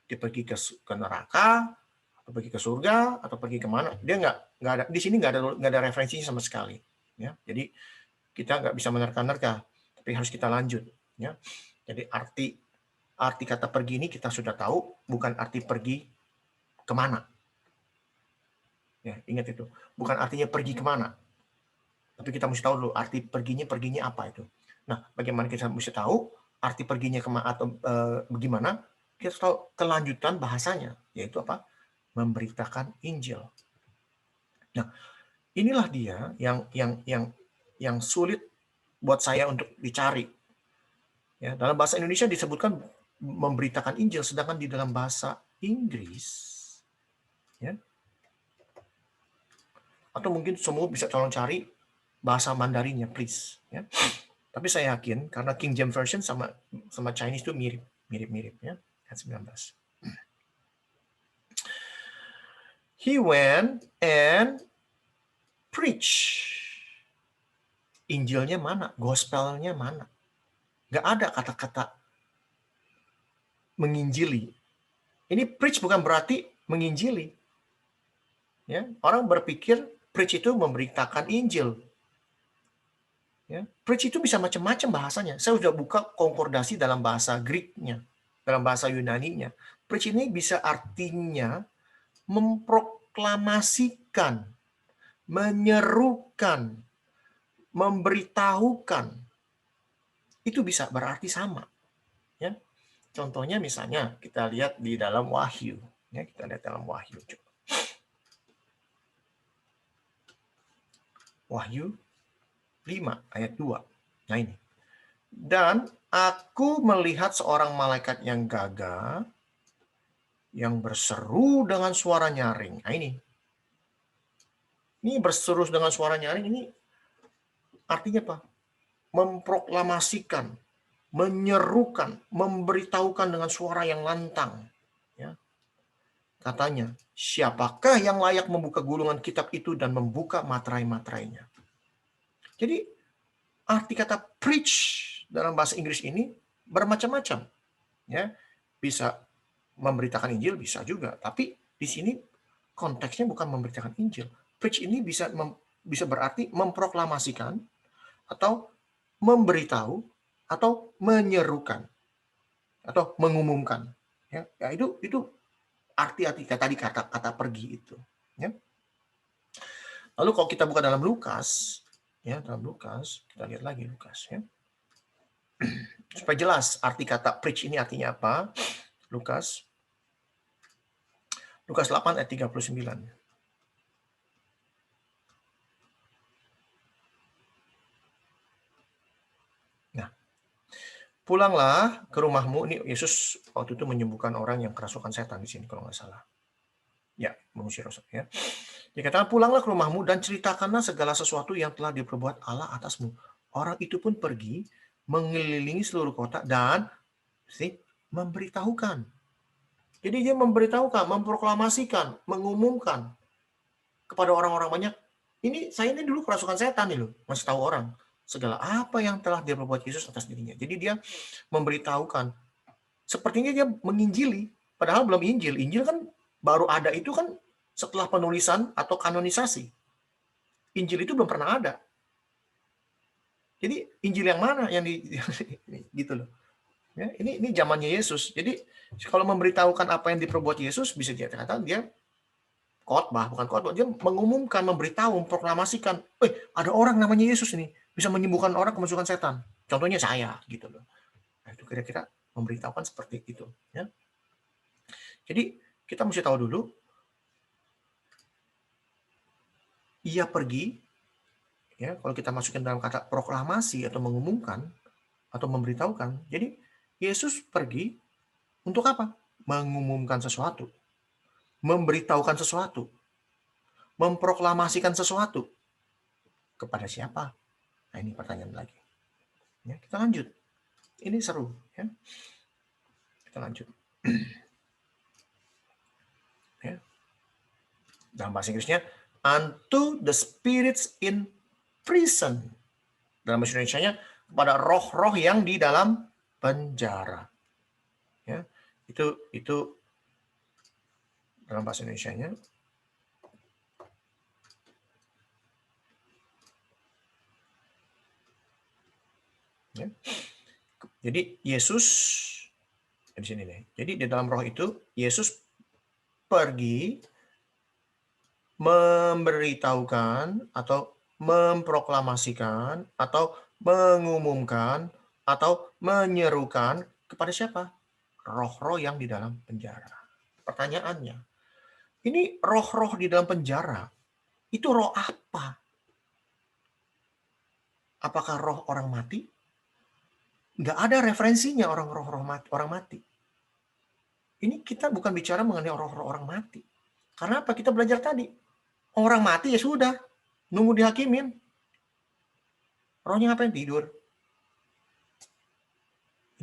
S1: Dia pergi ke neraka atau pergi ke surga atau pergi kemana? Dia nggak ada di sini, nggak ada referensinya sama sekali. Ya, jadi kita nggak bisa menerka-nerka, tapi harus kita lanjut. Ya, jadi arti kata pergi ini kita sudah tahu, bukan arti pergi kemana. Ya, ingat itu, bukan artinya pergi kemana. Tapi kita mesti tahu dulu arti perginya apa itu. Nah, bagaimana kita mesti tahu arti perginya kemana atau bagaimana? Kita tahu kelanjutan bahasanya, yaitu apa? Memberitakan Injil. Nah, inilah dia yang sulit buat saya untuk dicari. Ya, dalam bahasa Indonesia disebutkan memberitakan Injil, sedangkan di dalam bahasa Inggris, ya, atau mungkin semua bisa tolong cari bahasa Mandarinnya, please. Ya. Tapi saya yakin karena King James Version sama Chinese itu mirip ya. Ayat 19. He went and preach. Injilnya mana? Gospelnya mana? Gak ada kata-kata menginjili. Ini preach bukan berarti menginjili. Ya, orang berpikir preach itu memberitakan Injil. Ya, preach itu bisa macam-macam bahasanya. Saya sudah buka konkordasi dalam bahasa Greek-nya, dalam bahasa Yunani-nya. Preach ini bisa artinya memproklamasikan, menyerukan, memberitahukan. Itu bisa berarti sama. Ya. Contohnya misalnya kita lihat di dalam Wahyu. Ya, kita lihat dalam Wahyu. Wahyu 5 ayat 2. Nah ini. Dan aku melihat seorang malaikat yang gagah yang berseru dengan suara nyaring. Nah ini. Ini berseru dengan suara nyaring ini artinya apa? Memproklamasikan, menyerukan, memberitahukan dengan suara yang lantang. Ya. Katanya, siapakah yang layak membuka gulungan kitab itu dan membuka materai-materainya? Jadi, arti kata preach dalam bahasa Inggris ini bermacam-macam. Ya, bisa memberitakan Injil, bisa juga. Tapi di sini konteksnya bukan memberitakan Injil. Preach ini bisa berarti memproklamasikan atau memberitahu atau menyerukan atau mengumumkan. Ya, itu arti-arti tadi kata pergi itu. Ya. Lalu kalau kita buka dalam Lukas, ya dalam Lukas kita lihat lagi Lukas, ya. Supaya jelas arti kata preach ini artinya apa. Lukas 8 ayat 39. Nah, Pulanglah ke rumahmu. Ini Yesus waktu itu menyembuhkan orang yang kerasukan setan di sini kalau nggak salah. Ya, mengusir roh ya. Dikatakan pulanglah ke rumahmu dan ceritakanlah segala sesuatu yang telah diperbuat Allah atasmu. Orang itu pun pergi mengelilingi seluruh kota dan memberitahukan. Jadi dia memberitahukan, memproklamasikan, mengumumkan kepada orang-orang banyak. Saya ini dulu kerasukan setan nih loh, masih tahu orang segala apa yang telah dia perbuat Yesus atas dirinya. Jadi dia memberitahukan. Sepertinya dia menginjili, padahal belum Injil. Injil kan baru ada itu kan setelah penulisan atau kanonisasi. Injil itu belum pernah ada. Jadi Injil yang mana yang gitu loh. Ya, ini zamannya Yesus. Jadi kalau memberitahukan apa yang diperbuat Yesus bisa dikatakan dia khotbah, bukan khotbah, dia mengumumkan, memberitahu, memproklamasikan, ada orang namanya Yesus ini bisa menyembuhkan orang kemasukan setan. Contohnya saya gitu loh. Nah, itu kira-kira memberitahukan seperti itu, ya. Jadi kita mesti tahu dulu, ia pergi, ya, kalau kita masukin dalam kata proklamasi atau mengumumkan atau memberitahukan. Jadi Yesus pergi untuk apa? Mengumumkan sesuatu, memberitahukan sesuatu, memproklamasikan sesuatu. Kepada siapa? Nah, ini pertanyaan lagi. Ya, kita lanjut. Ini seru, ya. Kita lanjut. Ya. Dalam bahasa Inggrisnya, unto the spirits in prison. Dalam bahasa Indonesianya, kepada roh-roh yang di dalam penjara. Ya, itu dalam bahasa Indonesianya. Ya. Jadi Yesus di sini nih. Jadi di dalam roh itu Yesus pergi memberitahukan atau memproklamasikan atau mengumumkan atau menyerukan kepada siapa? Roh-roh yang di dalam penjara. Pertanyaannya, ini roh-roh di dalam penjara, itu roh apa? Apakah roh orang mati? Nggak ada referensinya orang mati. Ini kita bukan bicara mengenai roh-roh orang mati. Karena apa? Kita belajar tadi. Orang mati ya sudah. Nunggu dihakimin. Rohnya ngapain? Tidur.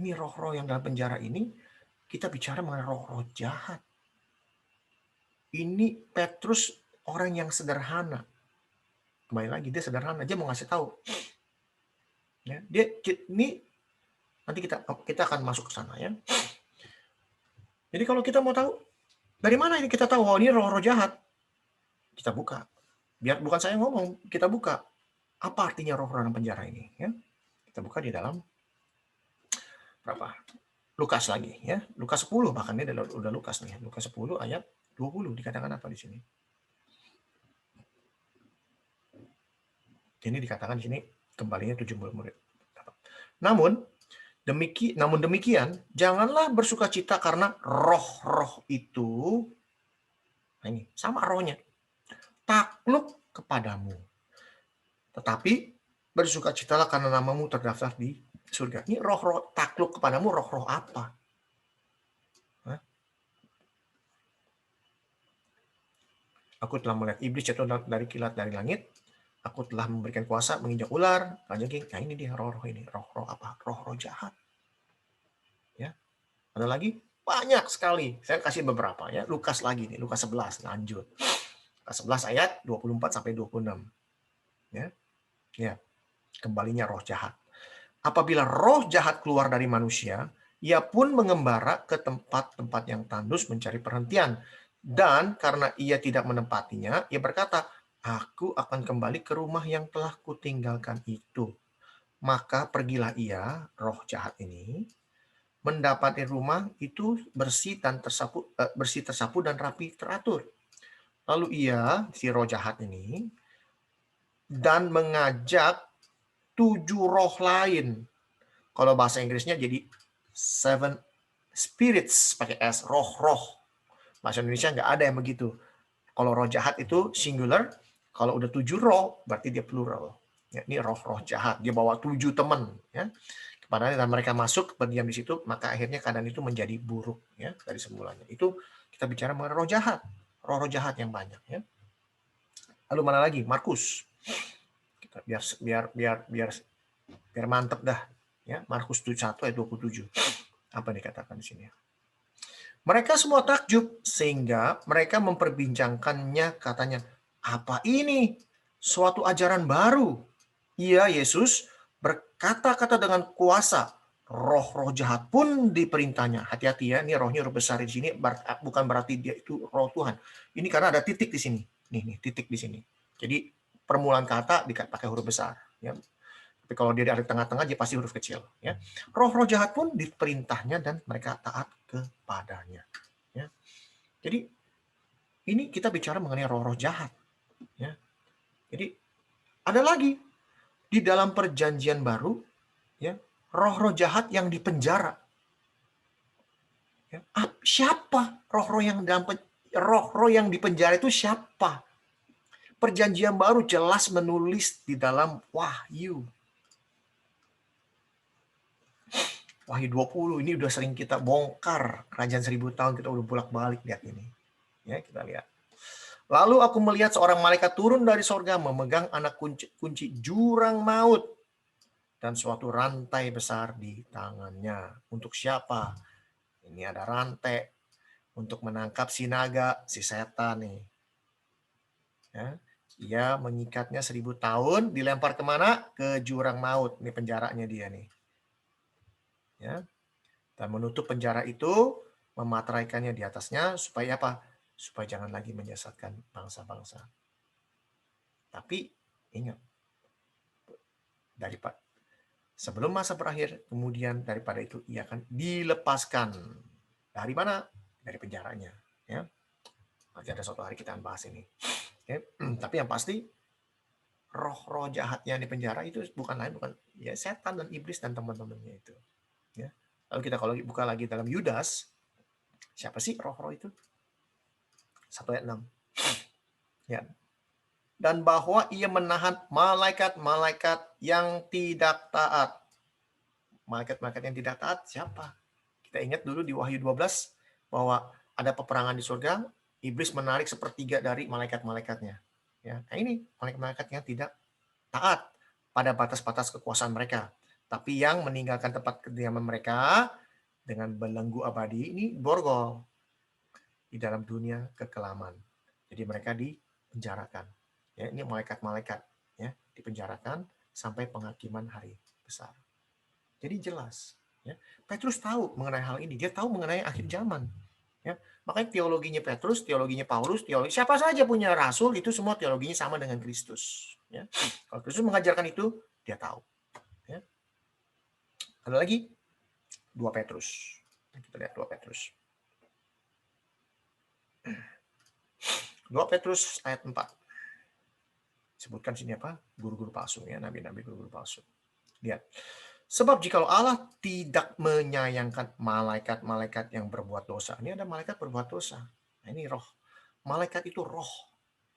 S1: Ini roh-roh yang dalam penjara ini, kita bicara mengenai roh-roh jahat. Ini Petrus orang yang sederhana. Kembali lagi, dia sederhana. Dia mau ngasih tahu. Ya, ini nanti kita akan masuk ke sana ya. Jadi kalau kita mau tahu, dari mana ini kita tahu, ini roh-roh jahat? Kita buka. Biar bukan saya ngomong, kita buka. Apa artinya roh-roh dalam penjara ini? Ya, kita buka di dalam berapa? Lukas lagi ya. Lukas 10 bahkan ini udah Lukas nih. Lukas 10 ayat 20 dikatakan apa di sini? Ini dikatakan di sini kembalinya 70 murid. Namun demikian, janganlah bersukacita karena roh-roh itu, nah ini sama rohnya, takluk kepadamu. Tetapi bersukacitalah karena namamu terdaftar di surga. Ini roh-roh takluk kepadamu, roh-roh apa? Aku telah melihat iblis jatuh dari kilat dari langit. Aku telah memberikan kuasa menginjak ular, kalajengking. Nah ini dia roh-roh ini. Roh-roh apa? Roh-roh jahat. Ya. Ada lagi? Banyak sekali. Saya kasih beberapa ya. Lukas lagi nih. Lukas 11. Lanjut. Lukas 11 ayat 24 sampai 26. Ya. Ya. Kembalinya roh jahat. Apabila roh jahat keluar dari manusia, ia pun mengembara ke tempat-tempat yang tandus mencari perhentian. Dan karena ia tidak menempatinya, ia berkata, aku akan kembali ke rumah yang telah kutinggalkan itu. Maka pergilah ia, roh jahat ini, mendapati rumah itu bersih tersapu dan rapi teratur. Lalu ia, si roh jahat ini, dan mengajak 7 roh lain. Kalau bahasa Inggrisnya jadi 7 spirits, pakai S, roh-roh. Bahasa Indonesia nggak ada yang begitu. Kalau roh jahat itu singular, kalau udah 7 roh, berarti dia plural. Ya, ini roh-roh jahat, dia bawa 7 teman. Ya. kepadanya dan mereka masuk berdiam di situ, maka akhirnya keadaan itu menjadi buruk ya dari semulanya. Itu kita bicara mengenai roh jahat, roh-roh jahat yang banyak ya. Lalu mana lagi? Markus. Kita biar mantep dah ya. Markus 1 ayat 27. Apa yang dikatakan di sini? Mereka semua takjub sehingga mereka memperbincangkannya, katanya, "Apa ini? Suatu ajaran baru." Ia, Yesus, berkata-kata dengan kuasa. Roh-roh jahat pun diperintahnya. Hati-hati ya, ini rohnya roh besar di sini, bukan berarti dia itu roh Tuhan. Ini karena ada titik di sini. Nih, titik di sini. Jadi permulaan kata pakai huruf besar. Ya. Tapi kalau dia di tengah-tengah, dia pasti huruf kecil. Ya. Roh-roh jahat pun diperintahnya dan mereka taat kepadanya. Ya. Jadi ini kita bicara mengenai roh-roh jahat. Ya. Jadi ada lagi di dalam perjanjian baru, ya, roh-roh jahat yang dipenjara. Ya. Siapa roh-roh yang roh-roh yang dipenjara itu siapa? Perjanjian baru jelas menulis di dalam Wahyu. Wahyu 20 ini udah sering kita bongkar. Kerajaan 1000 tahun kita udah bolak-balik lihat ini. Ya, kita lihat. Lalu aku melihat seorang malaikat turun dari sorga memegang anak kunci jurang maut dan suatu rantai besar di tangannya. Untuk siapa? Ini ada rantai untuk menangkap si naga, si setan nih. Ya, ia mengikatnya 1000 tahun, dilempar kemana? Ke jurang maut. Ini penjaranya dia nih. Ya, dan menutup penjara itu, memateraikannya di atasnya supaya apa? Supaya jangan lagi menyesatkan bangsa-bangsa. Tapi ingat, daripada sebelum masa berakhir, kemudian daripada itu ia akan dilepaskan. Dari mana? Dari penjaranya. Ya, nanti ada suatu hari kita akan bahas ini. Oke. Tapi yang pasti roh-roh jahat yang di penjara itu bukan lain, bukan ya setan dan iblis dan teman-temannya itu. Ya. Lalu kita kalau buka lagi dalam Yudas, siapa sih roh-roh itu? 1 ayat 6. Ya. Dan bahwa ia menahan malaikat-malaikat yang tidak taat. Malaikat-malaikat yang tidak taat siapa? Kita ingat dulu di Wahyu 12 bahwa ada peperangan di surga, iblis menarik sepertiga dari malaikat-malaikatnya. Ya, nah ini malaikat-malaikat yang tidak taat pada batas-batas kekuasaan mereka. Tapi yang meninggalkan tempat kediaman mereka dengan belenggu abadi ini borgol di dalam dunia kekelaman. Jadi mereka dipenjarakan. Ya, ini malaikat-malaikat ya, dipenjarakan sampai penghakiman hari besar. Jadi jelas. Ya. Petrus tahu mengenai hal ini. Dia tahu mengenai akhir zaman. Ya. Makanya teologinya Petrus, teologinya Paulus, teologi siapa saja punya rasul itu semua teologinya sama dengan Kristus. Ya. Kalau Kristus mengajarkan itu, dia tahu. Ya. Ada lagi 2 Petrus. Kita lihat 2 Petrus. 2 Petrus ayat 4. Sebutkan sini apa? Guru-guru palsu ya, nabi-nabi guru-guru palsu. Lihat. Sebab jikalau Allah tidak menyayangkan malaikat-malaikat yang berbuat dosa. Ini ada malaikat berbuat dosa. Nah, ini roh. Malaikat itu roh.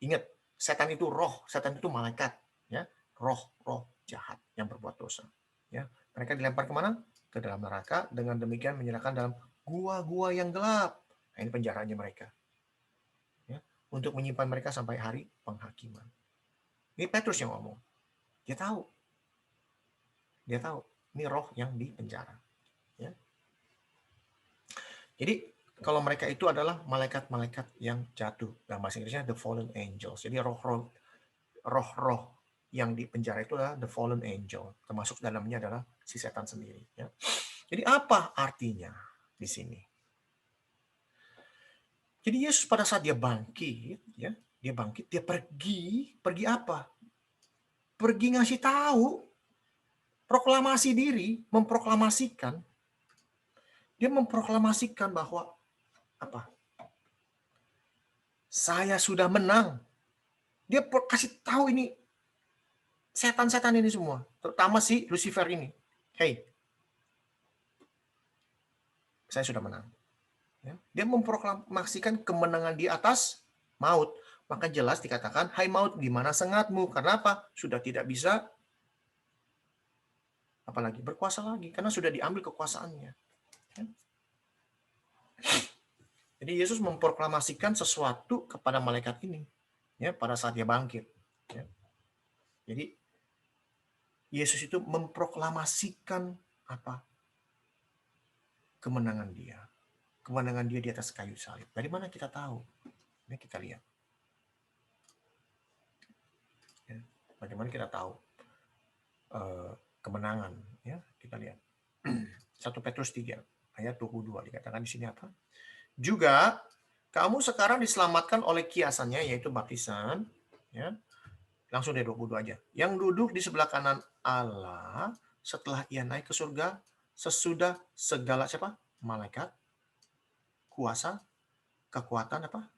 S1: Ingat, setan itu roh, setan itu malaikat, ya. Roh-roh jahat yang berbuat dosa. Ya. Mereka dilempar kemana? Ke dalam neraka, dengan demikian menyerahkan dalam gua-gua yang gelap. Nah, ini penjaranya mereka. Ya. Untuk menyimpan mereka sampai hari penghakiman. Ini Petrus yang ngomong. Dia tahu. Dia tahu. Ini roh yang di penjara. Ya. Jadi kalau mereka itu adalah malaikat-malaikat yang jatuh. Dalam bahasa Inggrisnya the fallen angels. Jadi roh-roh yang di penjara itu adalah the fallen angel. Termasuk dalamnya adalah si setan sendiri. Ya. Jadi apa artinya di sini? Jadi Yesus pada saat dia bangkit, ya, dia pergi apa? Pergi ngasih tahu, proklamasi diri, memproklamasikan. Dia memproklamasikan bahwa apa? Saya sudah menang. Dia kasih tahu ini setan-setan ini semua, terutama si Lucifer ini. Hey, saya sudah menang. Ya. Dia memproklamasikan kemenangan di atas maut. Maka jelas dikatakan, hai maut, di mana sengatmu? Karena apa? Sudah tidak bisa apalagi berkuasa lagi karena sudah diambil kekuasaannya. Ya. Jadi Yesus memproklamasikan sesuatu kepada malaikat ini, ya, pada saat dia bangkit. Ya. Jadi Yesus itu memproklamasikan apa? Kemenangan dia. Kemenangan dia di atas kayu salib. Dari mana kita tahu? Ini kita lihat. Ya. Bagaimana kita tahu kemenangan? Ya, kita lihat. 1 Petrus 3 ayat 22 dikatakan di sini apa? Juga kamu sekarang diselamatkan oleh kiasannya yaitu baptisan, ya. Langsung dari 22 aja. Yang duduk di sebelah kanan Allah setelah ia naik ke surga sesudah segala siapa? Malaikat, kuasa, kekuatan apa?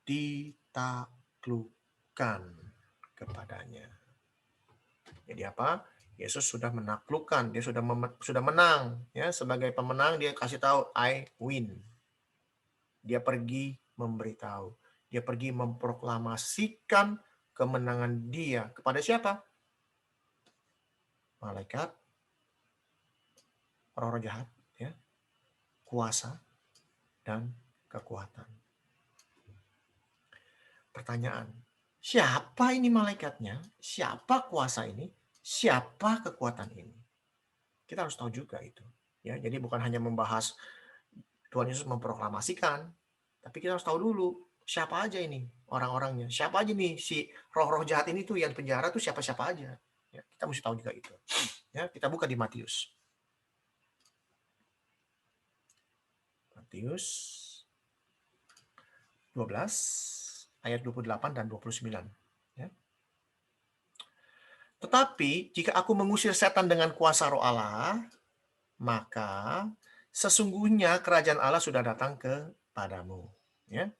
S1: Ditaklukkan kepadanya. Jadi apa? Yesus sudah menaklukkan, dia sudah menang, ya, sebagai pemenang dia kasih tahu I win. Dia pergi memberitahu, dia pergi memproklamasikan kemenangan dia kepada siapa? Malaikat, roh-roh jahat, ya, kuasa dan kekuatan. Pertanyaan, siapa ini malaikatnya? Siapa kuasa ini? Siapa kekuatan ini? Kita harus tahu juga itu. Ya, jadi bukan hanya membahas Tuhan Yesus memproklamasikan, tapi kita harus tahu dulu siapa aja ini orang-orangnya. Siapa aja nih si roh-roh jahat ini tuh yang penjara tuh siapa-siapa aja. Ya, kita mesti tahu juga itu. Ya, kita buka di Matius. Matius 12 ayat 28 dan 29. Ya. Tetapi jika aku mengusir setan dengan kuasa roh Allah, maka sesungguhnya kerajaan Allah sudah datang kepadamu. Ya.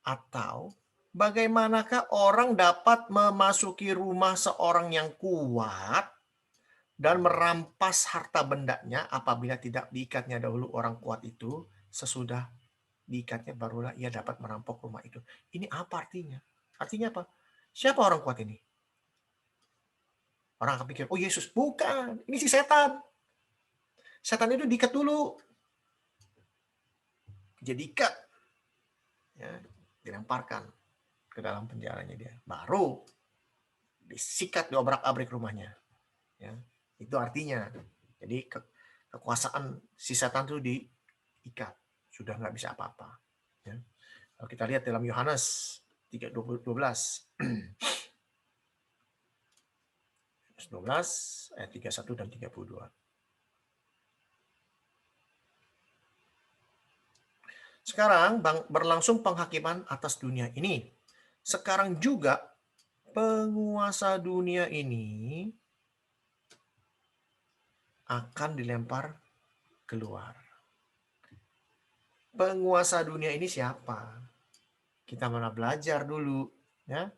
S1: Atau bagaimanakah orang dapat memasuki rumah seorang yang kuat dan merampas harta bendanya apabila tidak diikatnya dahulu orang kuat itu, sesudah diikatnya barulah ia dapat merampok rumah itu. Ini apa artinya? Artinya apa? Siapa orang kuat ini? Orang akan pikir, oh Yesus. Bukan, ini si setan. Setan itu diikat dulu. Dia diikat. Ya, dilemparkan ke dalam penjaranya dia. Baru disikat, diobrak-abrik rumahnya. Ya, itu artinya. Jadi kekuasaan si setan itu diikat. Sudah nggak bisa apa-apa. Ya. Kalau kita lihat dalam Yohanes 3:12. 12 ayat 31 dan 32. Sekarang berlangsung penghakiman atas dunia ini. Sekarang juga penguasa dunia ini akan dilempar keluar. Penguasa dunia ini siapa? Kita mana belajar dulu, ya.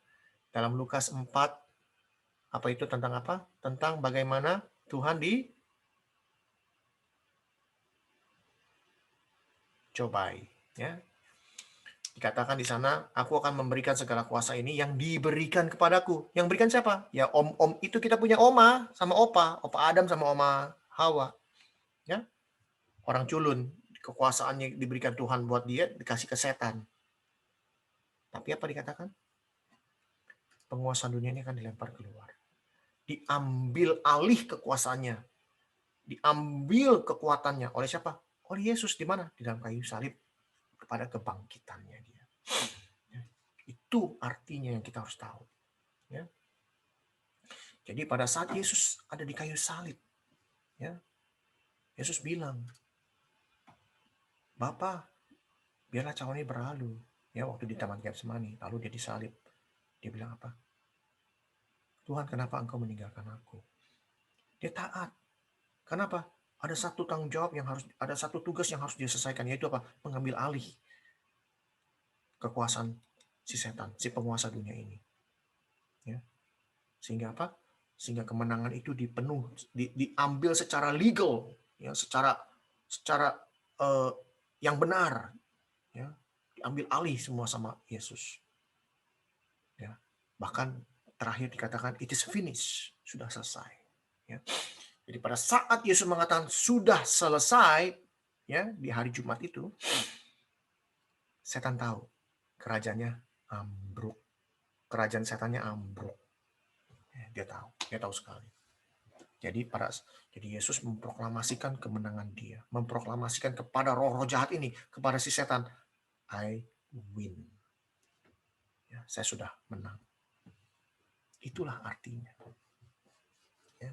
S1: Dalam Lukas 4, apa itu tentang apa? Tentang bagaimana Tuhan dicobai, ya. Dikatakan di sana, aku akan memberikan segala kuasa ini yang diberikan kepadaku. Yang berikan siapa? Ya om-om itu kita punya oma sama opa Adam sama oma Hawa. Ya, orang culun, kekuasaannya diberikan Tuhan buat dia, dikasih ke setan. Tapi apa dikatakan? Penguasa dunia ini akan dilempar keluar. Diambil alih kekuasaannya. Diambil kekuatannya oleh siapa? Oleh Yesus. Di mana? Di dalam kayu salib. Kepada kebangkitannya dia. Itu artinya yang kita harus tahu. Ya. Jadi pada saat Yesus ada di kayu salib, ya, Yesus bilang, Bapa, biarlah cawan ini berlalu. Ya, waktu di Taman Getsemani, lalu dia disalib. Dia bilang apa? Tuhan, kenapa engkau meninggalkan aku? Dia taat. Kenapa? Ada satu tanggung jawab yang harus, ada satu tugas yang harus dia selesaikan, yaitu apa? Mengambil alih kekuasaan si setan, si penguasa dunia ini. Ya. Sehingga apa? Sehingga kemenangan itu diambil secara legal, ya, secara yang benar, ya, diambil alih semua sama Yesus. Ya. Bahkan terakhir dikatakan it is finished, sudah selesai. Ya. Jadi pada saat Yesus mengatakan sudah selesai, ya di hari Jumat itu, setan tahu kerajaannya ambruk, kerajaan setannya ambruk. Ya, dia tahu sekali. Jadi Yesus memproklamasikan kemenangan dia, memproklamasikan kepada roh-roh jahat ini, kepada si setan, I win. Ya, saya sudah menang. Itulah artinya. Ya.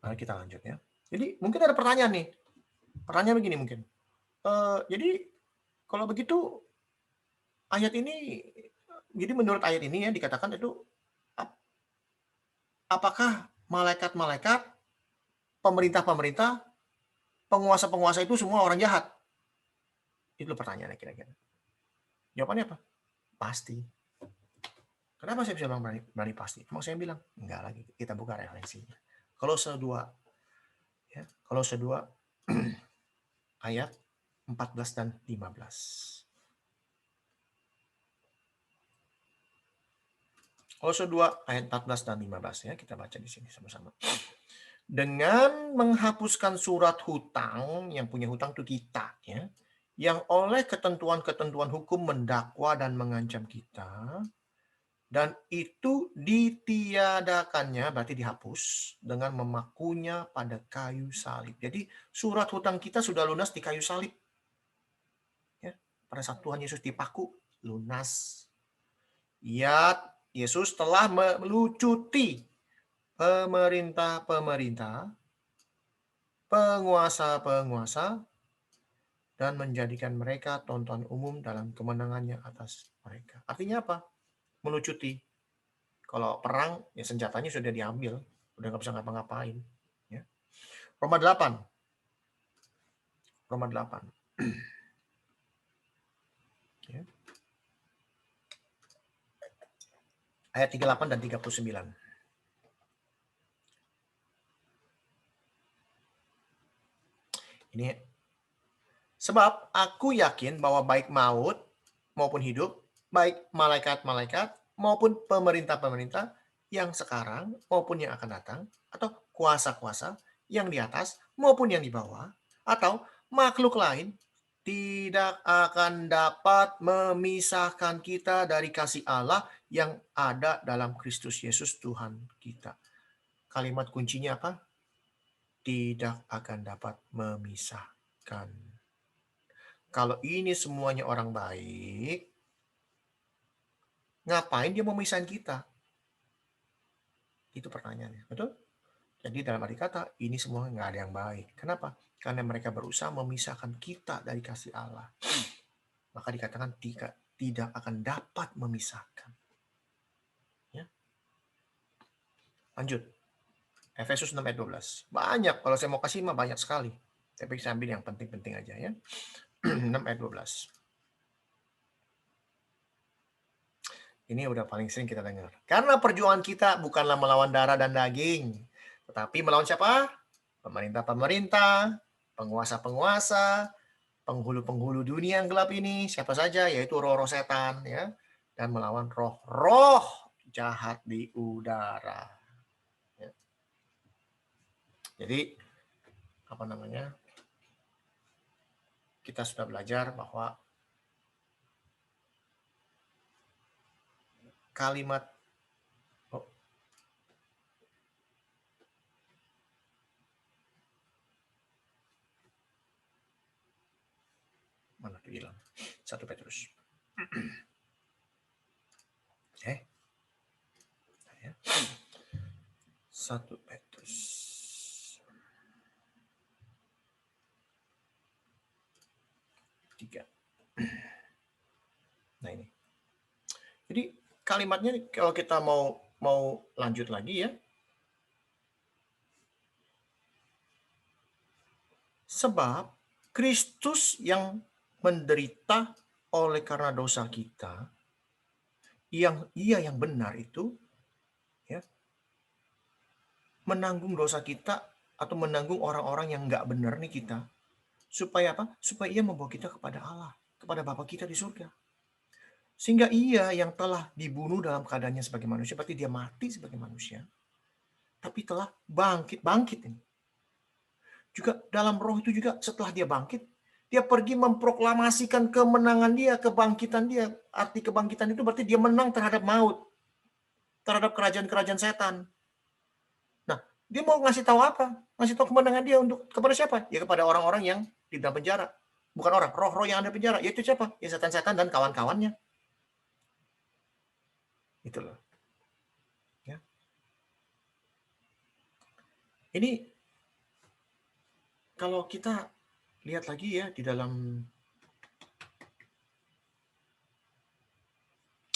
S1: Mari kita lanjut ya. Jadi mungkin ada pertanyaan nih. Pertanyaan begini mungkin. Jadi kalau begitu ayat ini, jadi menurut ayat ini ya dikatakan itu apakah malaikat-malaikat, pemerintah-pemerintah, penguasa-penguasa itu semua orang jahat? Itu pertanyaannya kira-kira. Jawabannya apa? Pasti. Kenapa saya bisa bilang berani pasti? Emang saya bilang enggak lagi. Kita buka referensinya. Kolose 2 ya, Kolose 2 ayat 14 dan 15. Kolose 2 ayat 14 dan 15 ya, kita baca di sini sama-sama. Dengan menghapuskan surat hutang, yang punya hutang itu kita ya, yang oleh ketentuan-ketentuan hukum mendakwa dan mengancam kita, dan itu ditiadakannya, berarti dihapus, dengan memakunya pada kayu salib. Jadi surat hutang kita sudah lunas di kayu salib. Ya, pada saat Tuhan Yesus dipaku, lunas. Ya, Yesus telah melucuti pemerintah-pemerintah, penguasa-penguasa, dan menjadikan mereka tonton umum dalam kemenangannya atas mereka. Artinya apa? Melucuti. Kalau perang, ya senjatanya sudah diambil, udah nggak bisa ngapa-ngapain. Ya. Roma 8. Roma 8. Ya. Ayat 38 dan 39. Ini sebab aku yakin bahwa baik maut maupun hidup, baik malaikat-malaikat maupun pemerintah-pemerintah yang sekarang maupun yang akan datang, atau kuasa-kuasa yang di atas maupun yang di bawah, atau makhluk lain, tidak akan dapat memisahkan kita dari kasih Allah yang ada dalam Kristus Yesus Tuhan kita. Kalimat kuncinya apa? Tidak akan dapat memisahkan. Kalau ini semuanya orang baik, ngapain dia memisahin kita? Itu pertanyaannya, betul? Jadi dalam arti kata, ini semua nggak ada yang baik. Kenapa? Karena mereka berusaha memisahkan kita dari kasih Allah. Maka dikatakan tidak akan dapat memisahkan. Ya. Lanjut. Efesus 6 ayat 12. Banyak, kalau saya mau kasih mah banyak sekali. Tapi saya ambil yang penting-penting aja ya. 6 ayat 12. Ini udah paling sering kita dengar. Karena perjuangan kita bukanlah melawan darah dan daging, tetapi melawan siapa? Pemerintah-pemerintah, penguasa-penguasa, penghulu-penghulu dunia yang gelap ini, siapa saja, yaitu roh-roh setan, ya, dan melawan roh-roh jahat di udara. Ya. Jadi, apa namanya? Kita sudah belajar bahwa kalimat mana tuh hilang? 1 Petrus. Ya. 1 Petrus. Nah ini. Jadi kalimatnya kalau kita mau lanjut lagi ya. Sebab Kristus yang menderita oleh karena dosa kita, yang benar itu, ya, menanggung dosa kita atau menanggung orang-orang yang nggak benar nih kita. Supaya apa? Supaya ia membawa kita kepada Allah, kepada Bapa kita di surga. Sehingga ia yang telah dibunuh dalam keadaannya sebagai manusia, berarti dia mati sebagai manusia, tapi telah bangkit ini. Juga dalam roh itu juga setelah dia bangkit, dia pergi memproklamasikan kemenangan dia, kebangkitan dia. Arti kebangkitan itu berarti dia menang terhadap maut, terhadap kerajaan-kerajaan setan. Nah, dia mau ngasih tahu apa? Ngasih tahu kemenangan dia untuk kepada siapa? Ya kepada orang-orang yang di dalam penjara. Bukan orang, roh-roh yang ada di penjara. Yaitu siapa? Ya setan-setan dan kawan-kawannya. Itu loh. Ya. Ini kalau kita lihat lagi ya di dalam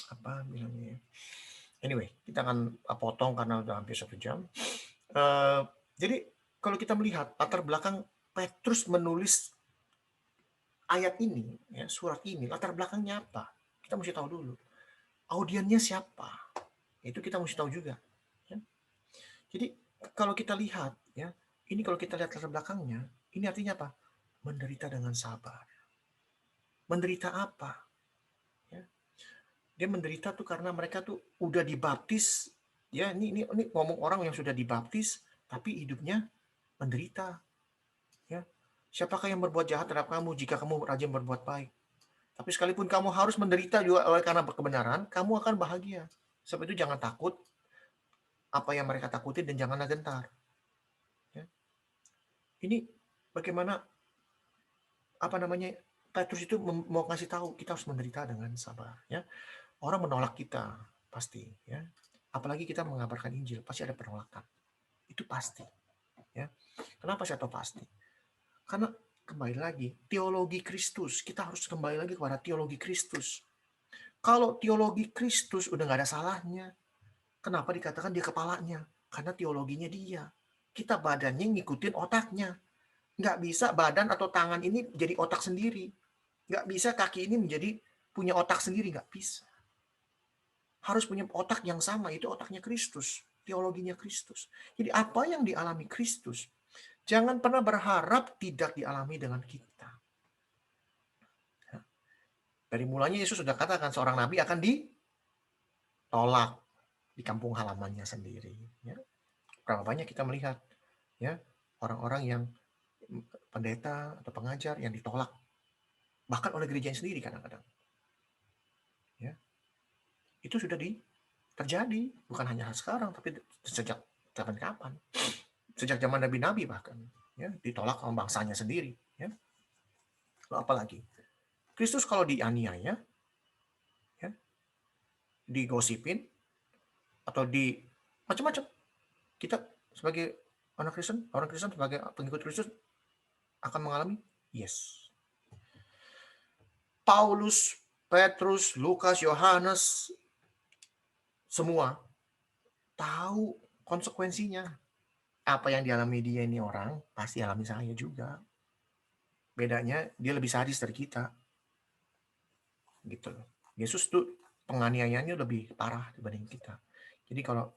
S1: apa bilangnya. Anyway, kita akan potong karena udah hampir 1 jam. Jadi kalau kita melihat latar belakang Petrus menulis ayat ini, ya, surat ini, latar belakangnya apa? Kita mesti tahu dulu. Audiennya siapa? Itu kita mesti tahu juga. Ya. Jadi kalau kita lihat, ya, ini kalau kita lihat latar belakangnya, ini artinya apa? Menderita dengan sabar. Menderita apa? Ya. Dia menderita tuh karena mereka tuh udah dibaptis. Ya, ini ngomong orang yang sudah dibaptis, tapi hidupnya menderita. Ya. Siapakah yang berbuat jahat terhadap kamu jika kamu rajin berbuat baik? Tapi sekalipun kamu harus menderita juga oleh karena kebenaran, kamu akan bahagia. Sebab itu jangan takut apa yang mereka takutin dan janganlah gentar. Ya. Ini bagaimana apa namanya Petrus itu mau kasih tahu kita harus menderita dengan sabar. Ya. Orang menolak kita pasti. Ya. Apalagi kita mengabarkan Injil pasti ada penolakan. Itu pasti. Ya. Kenapa saya tahu pasti? Karena kembali lagi teologi Kristus. Kita harus kembali lagi kepada teologi Kristus. Kalau teologi Kristus udah nggak ada salahnya, kenapa dikatakan dia kepalanya? Karena teologinya dia. Kita badannya ngikutin otaknya. Nggak bisa badan atau tangan ini jadi otak sendiri. Nggak bisa kaki ini menjadi punya otak sendiri. Nggak bisa. Harus punya otak yang sama. Itu otaknya Kristus. Teologinya Kristus. Jadi apa yang dialami Kristus, jangan pernah berharap tidak dialami dengan kita. Dari mulanya Yesus sudah katakan seorang nabi akan ditolak di kampung halamannya sendiri. Ya. Berapa banyak kita melihat ya orang-orang yang pendeta atau pengajar yang ditolak bahkan oleh gerejanya sendiri kadang-kadang. Ya. Itu sudah terjadi bukan hanya sekarang tapi sejak kapan-kapan. Sejak zaman nabi-nabi bahkan ya ditolak sama bangsanya sendiri. Ya. Lalu apalagi Kristus kalau dianiaya, ya, digosipin atau di macam-macam, kita sebagai anak Kristen, orang Kristen sebagai pengikut Kristus akan mengalami yes. Paulus, Petrus, Lukas, Yohanes, semua tahu konsekuensinya. Apa yang dialami dia ini orang, pasti alami saya juga. Bedanya dia lebih sadis dari kita. Gitu loh. Yesus tuh penganiayaannya lebih parah dibanding kita. Jadi kalau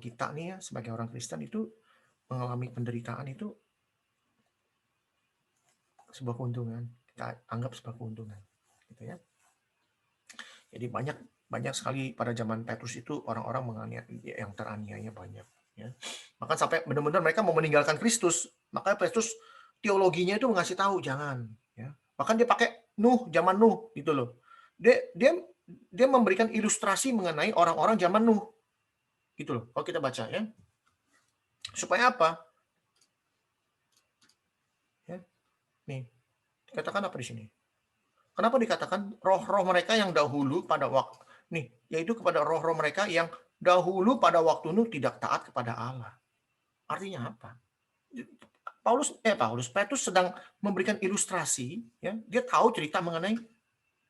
S1: kita nih ya sebagai orang Kristen itu mengalami penderitaan itu sebuah keuntungan. Kita anggap sebuah keuntungan. Gitu ya. Jadi banyak sekali pada zaman Petrus itu orang-orang yang teraniaya banyak. Ya. Bahkan sampai benar-benar mereka mau meninggalkan Kristus. Makanya Petrus teologinya itu ngasih tahu jangan. Ya. Bahkan dia pakai zaman Nuh gitu loh. Dia memberikan ilustrasi mengenai orang-orang zaman Nuh. Gitu loh. Kalau kita baca ya. Supaya apa? Ya. Nih, dikatakan apa di sini? Kenapa dikatakan roh-roh mereka yang dahulu pada waktu nih, yaitu kepada roh-roh mereka yang dahulu pada waktu Nuh tidak taat kepada Allah. Artinya apa? Petrus sedang memberikan ilustrasi, ya. Dia tahu cerita mengenai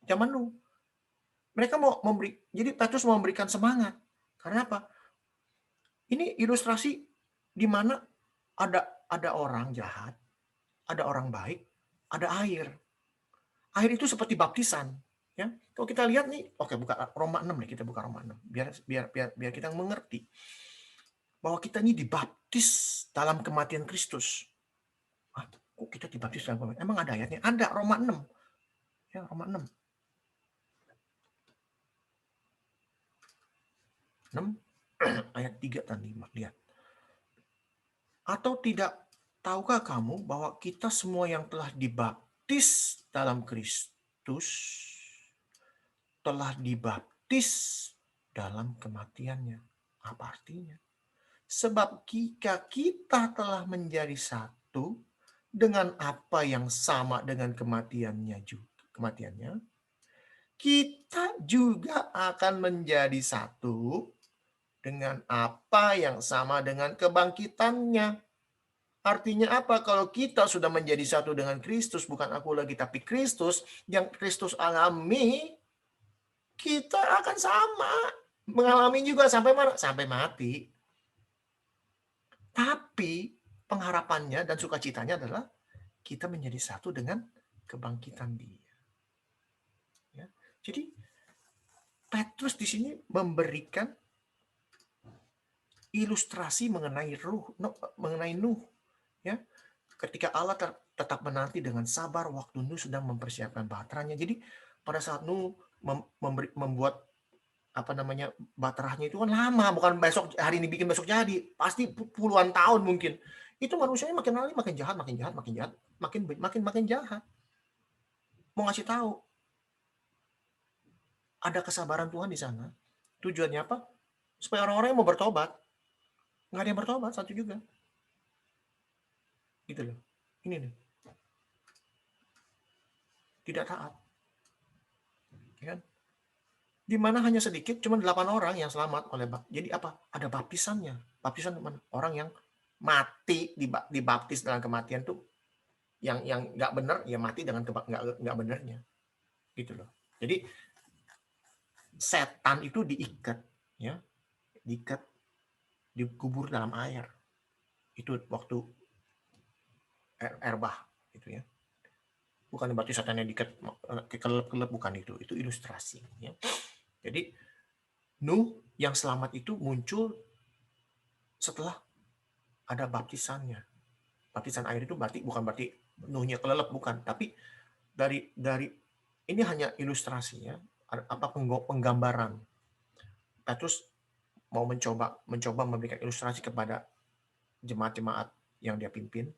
S1: zaman Nuh. Mereka jadi Petrus mau memberikan semangat. Karena apa? Ini ilustrasi di mana ada orang jahat, ada orang baik, ada air. Air itu seperti baptisan, ya. Kalau kita lihat nih, oke buka Roma 6 nih, kita buka Roma 6 biar kita mengerti bahwa kita ini dibaptis dalam kematian Kristus. Ah, kok kita dibaptis dalam kematian? Emang ada ayatnya? Ada, Roma 6. Ya, Roma 6. 6 Ayat 3 dan 5. Lihat. Atau tidak tahukah kamu bahwa kita semua yang telah dibaptis dalam Kristus telah dibaptis dalam kematiannya? Apa artinya? Sebab jika kita telah menjadi satu dengan apa yang sama dengan kematiannya, kita juga akan menjadi satu dengan apa yang sama dengan kebangkitannya. Artinya apa? Kalau kita sudah menjadi satu dengan Kristus, bukan aku lagi, tapi Kristus, yang Kristus alami, kita akan sama. Mengalami juga sampai mana? Sampai mati. Tapi pengharapannya dan sukacitanya adalah kita menjadi satu dengan kebangkitan Dia. Ya. Jadi Petrus di sini memberikan ilustrasi mengenai Nuh, ya. Ketika Allah tetap menanti dengan sabar waktu Nuh sedang mempersiapkan baterainya. Jadi pada saat Nuh membuat baterainya itu kan lama, bukan besok hari ini bikin besok jadi, pasti puluhan tahun mungkin. Itu manusianya makin lama makin jahat, makin jahat. Mau ngasih tahu, ada kesabaran Tuhan di sana. Tujuannya apa? Supaya orang-orang yang mau bertobat. Nggak ada yang bertobat, satu juga. Gitu loh. Ini nih. Tidak taat. Ya kan? Di mana hanya sedikit, cuma 8 orang yang selamat oleh jadi apa? Ada baptisannya. Baptisan mana? Orang yang mati dibaptis dalam kematian tuh yang nggak benar ya mati dengan nggak benernya. Gitu loh. Jadi setan itu diikat, ya, diikat, dikubur dalam air. Itu waktu air bah, gitu ya. Bukan berarti setannya diikat kelep-kelep, bukan itu. Itu ilustrasi. Ya. Jadi Nuh yang selamat itu muncul setelah ada baptisannya. Baptisan air itu bukan berarti Nuhnya kelelep, bukan. Tapi dari ini hanya ilustrasi, ya. Apa penggambaran. Petrus mau mencoba memberikan ilustrasi kepada jemaat-jemaat yang dia pimpin,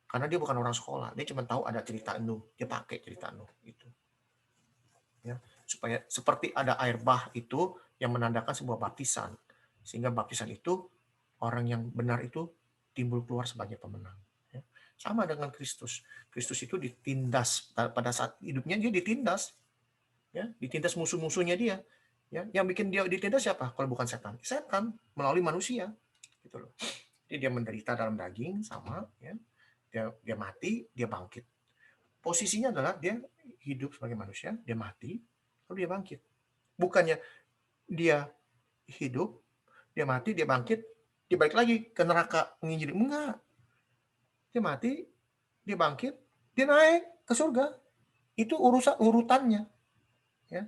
S1: karena dia bukan orang sekolah, dia cuma tahu ada cerita Nuh, dia pakai cerita Nuh itu, ya, supaya seperti ada air bah itu yang menandakan sebuah baptisan, sehingga baptisan itu orang yang benar itu timbul keluar sebagai pemenang. Ya. Sama dengan Kristus, Kristus itu ditindas pada saat hidupnya, dia ditindas, ya, ditindas musuh-musuhnya dia, ya, yang bikin dia ditindas siapa? Kalau bukan setan, setan melalui manusia, gitu loh. Jadi dia menderita dalam daging, sama, ya, dia mati, dia bangkit. Posisinya adalah dia hidup sebagai manusia, dia mati, lalu dia bangkit. Bukannya dia hidup, dia mati, dia bangkit, dia balik lagi ke neraka menginjili. Enggak. Dia mati, dia bangkit, dia naik ke surga. Itu urutannya. Ya.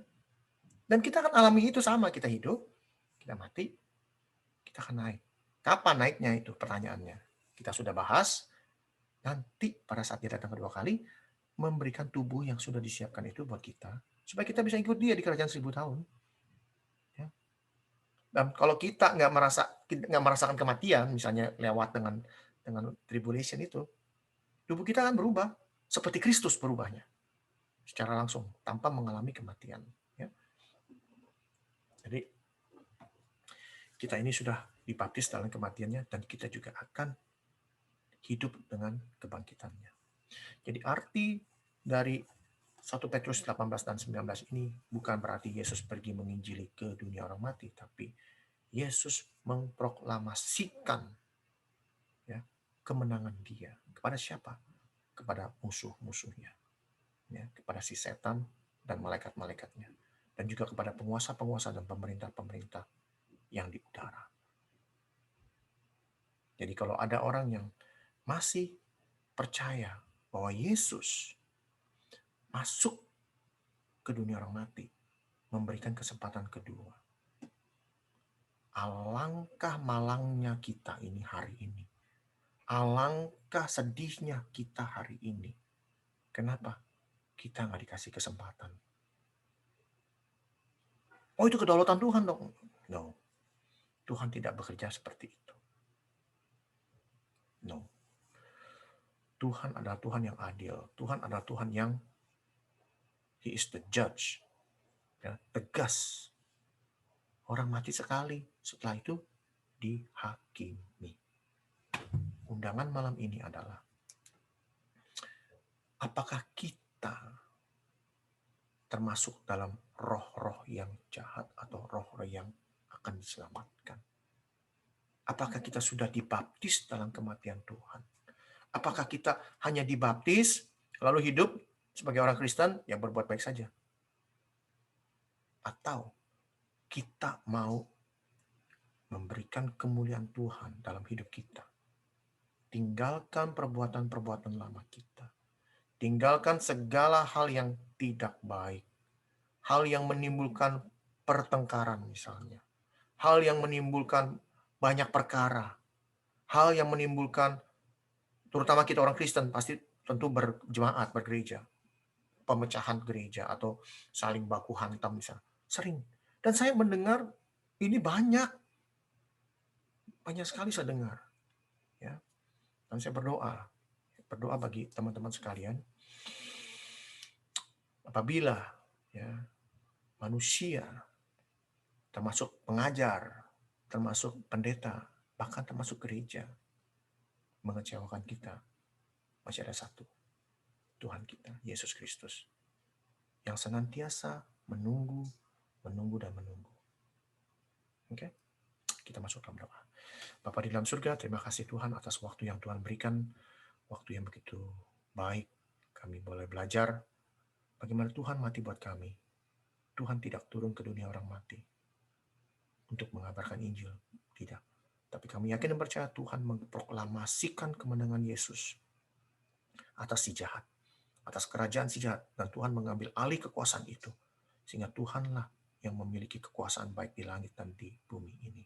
S1: Dan kita akan alami itu sama. Kita hidup, kita mati, kita akan naik. Kapan naiknya itu pertanyaannya? Kita sudah bahas, nanti pada saat dia datang kedua kali, memberikan tubuh yang sudah disiapkan itu buat kita, supaya kita bisa ikut dia di kerajaan 1000 tahun. Ya. Dan kalau kita nggak merasakan kematian, misalnya lewat dengan tribulation itu, tubuh kita akan berubah seperti Kristus berubahnya secara langsung tanpa mengalami kematian. Ya. Jadi kita ini sudah dibaptis dalam kematiannya dan kita juga akan hidup dengan kebangkitannya. Jadi arti dari 1 Petrus 18 dan 19 ini bukan berarti Yesus pergi menginjili ke dunia orang mati, tapi Yesus memproklamasikan, ya, kemenangan Dia kepada siapa? Kepada musuh-musuhnya, ya, kepada si setan dan malaikat-malaikatnya, dan juga kepada penguasa-penguasa dan pemerintah-pemerintah yang di udara. Jadi kalau ada orang yang masih percaya bahwa Yesus masuk ke dunia orang mati, memberikan kesempatan kedua. Alangkah malangnya kita ini hari ini. Alangkah sedihnya kita hari ini. Kenapa? Kita nggak dikasih kesempatan. Oh, itu kedaulatan Tuhan dong. No. Tuhan tidak bekerja seperti itu. No. Tuhan adalah Tuhan yang adil. Tuhan adalah Tuhan yang He is the judge. Ya, tegas. Orang mati sekali, setelah itu dihakimi. Undangan malam ini adalah, apakah kita termasuk dalam roh-roh yang jahat atau roh-roh yang akan diselamatkan? Apakah kita sudah dibaptis dalam kematian Tuhan? Apakah kita hanya dibaptis, lalu hidup sebagai orang Kristen, yang berbuat baik saja? Atau kita mau memberikan kemuliaan Tuhan dalam hidup kita? Tinggalkan perbuatan-perbuatan lama kita. Tinggalkan segala hal yang tidak baik. Hal yang menimbulkan pertengkaran misalnya. Hal yang menimbulkan banyak perkara. Hal yang menimbulkan, terutama kita orang Kristen, pasti tentu berjemaat, bergereja. Pemecahan gereja atau saling baku hantam misalnya. Sering. Dan saya mendengar ini banyak sekali saya dengar. Ya. Dan saya berdoa bagi teman-teman sekalian, apabila ya manusia, termasuk pengajar, termasuk pendeta, bahkan termasuk gereja, mengecewakan kita, masih ada satu, Tuhan kita, Yesus Kristus, yang senantiasa menunggu, dan menunggu. Oke? Kita masuk dalam doa. Bapa di dalam surga, terima kasih Tuhan atas waktu yang Tuhan berikan, waktu yang begitu baik. Kami boleh belajar bagaimana Tuhan mati buat kami. Tuhan tidak turun ke dunia orang mati untuk mengabarkan Injil. Tidak. Tapi kami yakin dan percaya Tuhan memproklamasikan kemenangan Yesus atas si jahat, atas kerajaan si jahat. Dan Tuhan mengambil alih kekuasaan itu. Sehingga Tuhanlah yang memiliki kekuasaan baik di langit dan di bumi ini.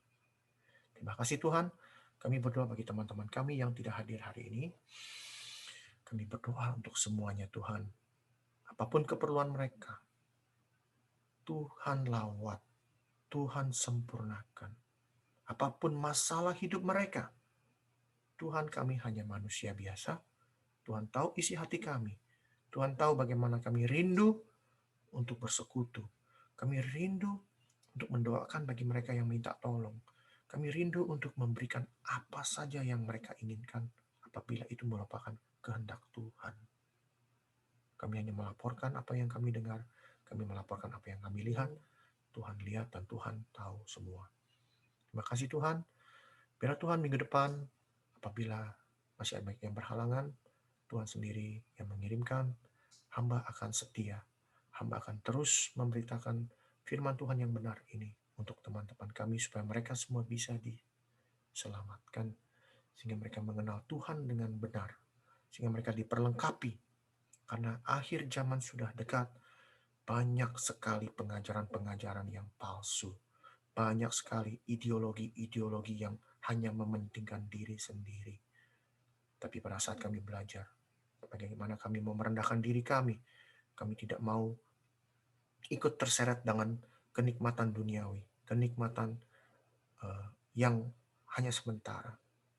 S1: Terima kasih Tuhan. Kami berdoa bagi teman-teman kami yang tidak hadir hari ini. Kami berdoa untuk semuanya Tuhan. Apapun keperluan mereka, Tuhan lawat, Tuhan sempurnakan. Apapun masalah hidup mereka, Tuhan, kami hanya manusia biasa. Tuhan tahu isi hati kami. Tuhan tahu bagaimana kami rindu untuk bersekutu. Kami rindu untuk mendoakan bagi mereka yang minta tolong. Kami rindu untuk memberikan apa saja yang mereka inginkan apabila itu merupakan kehendak Tuhan. Kami hanya melaporkan apa yang kami dengar. Kami melaporkan apa yang kami lihat. Tuhan lihat dan Tuhan tahu semua. Terima kasih Tuhan. Biar Tuhan minggu depan, apabila masih ada yang berhalangan, Tuhan sendiri yang mengirimkan, hamba akan setia. Hamba akan terus memberitakan firman Tuhan yang benar ini untuk teman-teman kami supaya mereka semua bisa diselamatkan. Sehingga mereka mengenal Tuhan dengan benar. Sehingga mereka diperlengkapi. Karena akhir zaman sudah dekat, banyak sekali pengajaran-pengajaran yang palsu. Banyak sekali ideologi-ideologi yang hanya mementingkan diri sendiri. Tapi pada saat kami belajar, bagaimana kami mau merendahkan diri kami tidak mau ikut terseret dengan kenikmatan duniawi, kenikmatan yang hanya sementara.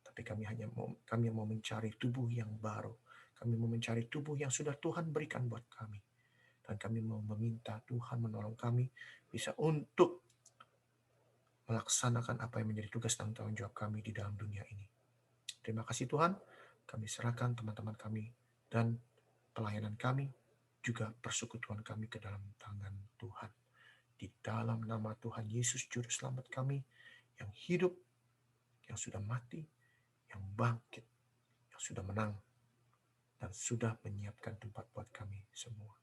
S1: Tapi kami mau mencari tubuh yang baru. Kami mau mencari tubuh yang sudah Tuhan berikan buat kami. Dan kami mau meminta Tuhan menolong kami bisa untuk melaksanakan apa yang menjadi tugas dan tanggung jawab kami di dalam dunia ini. Terima kasih Tuhan, kami serahkan teman-teman kami dan pelayanan kami, juga persekutuan kami ke dalam tangan Tuhan. Di dalam nama Tuhan Yesus Juru Selamat kami, yang hidup, yang sudah mati, yang bangkit, yang sudah menang, dan sudah menyiapkan tempat buat kami semua.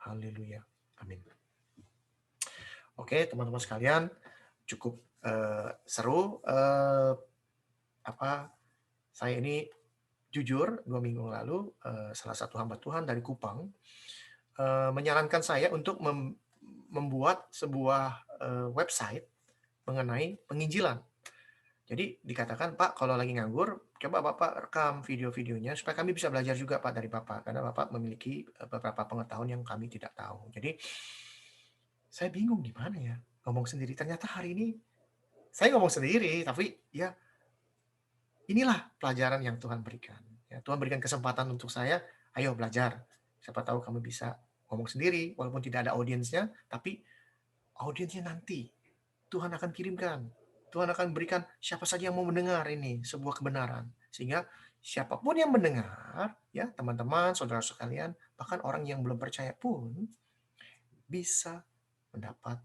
S1: Haleluya. Amin. Oke, teman-teman sekalian, cukup seru. Saya ini jujur 2 minggu lalu salah satu hamba Tuhan dari Kupang menyarankan saya untuk membuat sebuah website mengenai penginjilan. Jadi dikatakan, Pak, kalau lagi nganggur, coba Bapak rekam video-videonya supaya kami bisa belajar juga Pak dari Bapak, karena Bapak memiliki beberapa pengetahuan yang kami tidak tahu. Jadi saya bingung gimana ya ngomong sendiri. Ternyata hari ini Saya ngomong sendiri, tapi ya inilah pelajaran yang Tuhan berikan. Ya, Tuhan berikan kesempatan untuk saya, ayo belajar. Siapa tahu kamu bisa ngomong sendiri, walaupun tidak ada audiensnya, tapi audiensnya nanti Tuhan akan kirimkan. Tuhan akan berikan siapa saja yang mau mendengar ini sebuah kebenaran. Sehingga siapapun yang mendengar, ya teman-teman, saudara sekalian, bahkan orang yang belum percaya pun bisa mendapat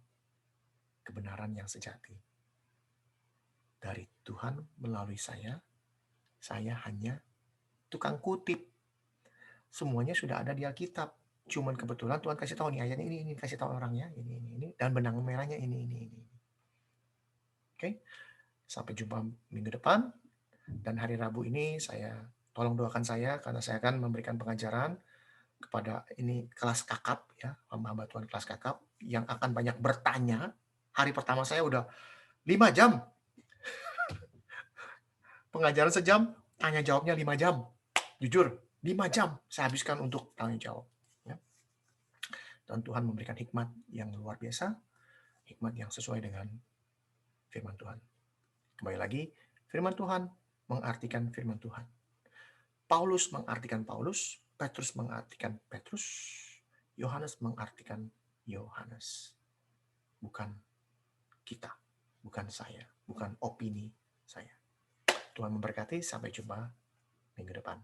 S1: kebenaran yang sejati. Dari Tuhan melalui saya hanya tukang kutip. Semuanya sudah ada di Alkitab. Cuman kebetulan Tuhan kasih tahu nih ayatnya ini kasih tahu orangnya ini dan benang merahnya ini. Oke, sampai jumpa minggu depan dan hari Rabu ini saya tolong doakan saya karena saya akan memberikan pengajaran kepada ini kelas kakap ya, hamba-hamba Tuhan kelas kakap yang akan banyak bertanya. Hari pertama saya udah 5 jam pengajaran sejam, tanya jawabnya 5 jam. Jujur, 5 jam saya habiskan untuk tanya jawab. Ya. Dan Tuhan memberikan hikmat yang luar biasa, hikmat yang sesuai dengan firman Tuhan. Kembali lagi, firman Tuhan mengartikan firman Tuhan. Paulus mengartikan Paulus, Petrus mengartikan Petrus, Yohanes mengartikan Yohanes. Bukan kita, bukan saya, bukan opini saya. Tuhan memberkati, sampai jumpa minggu depan.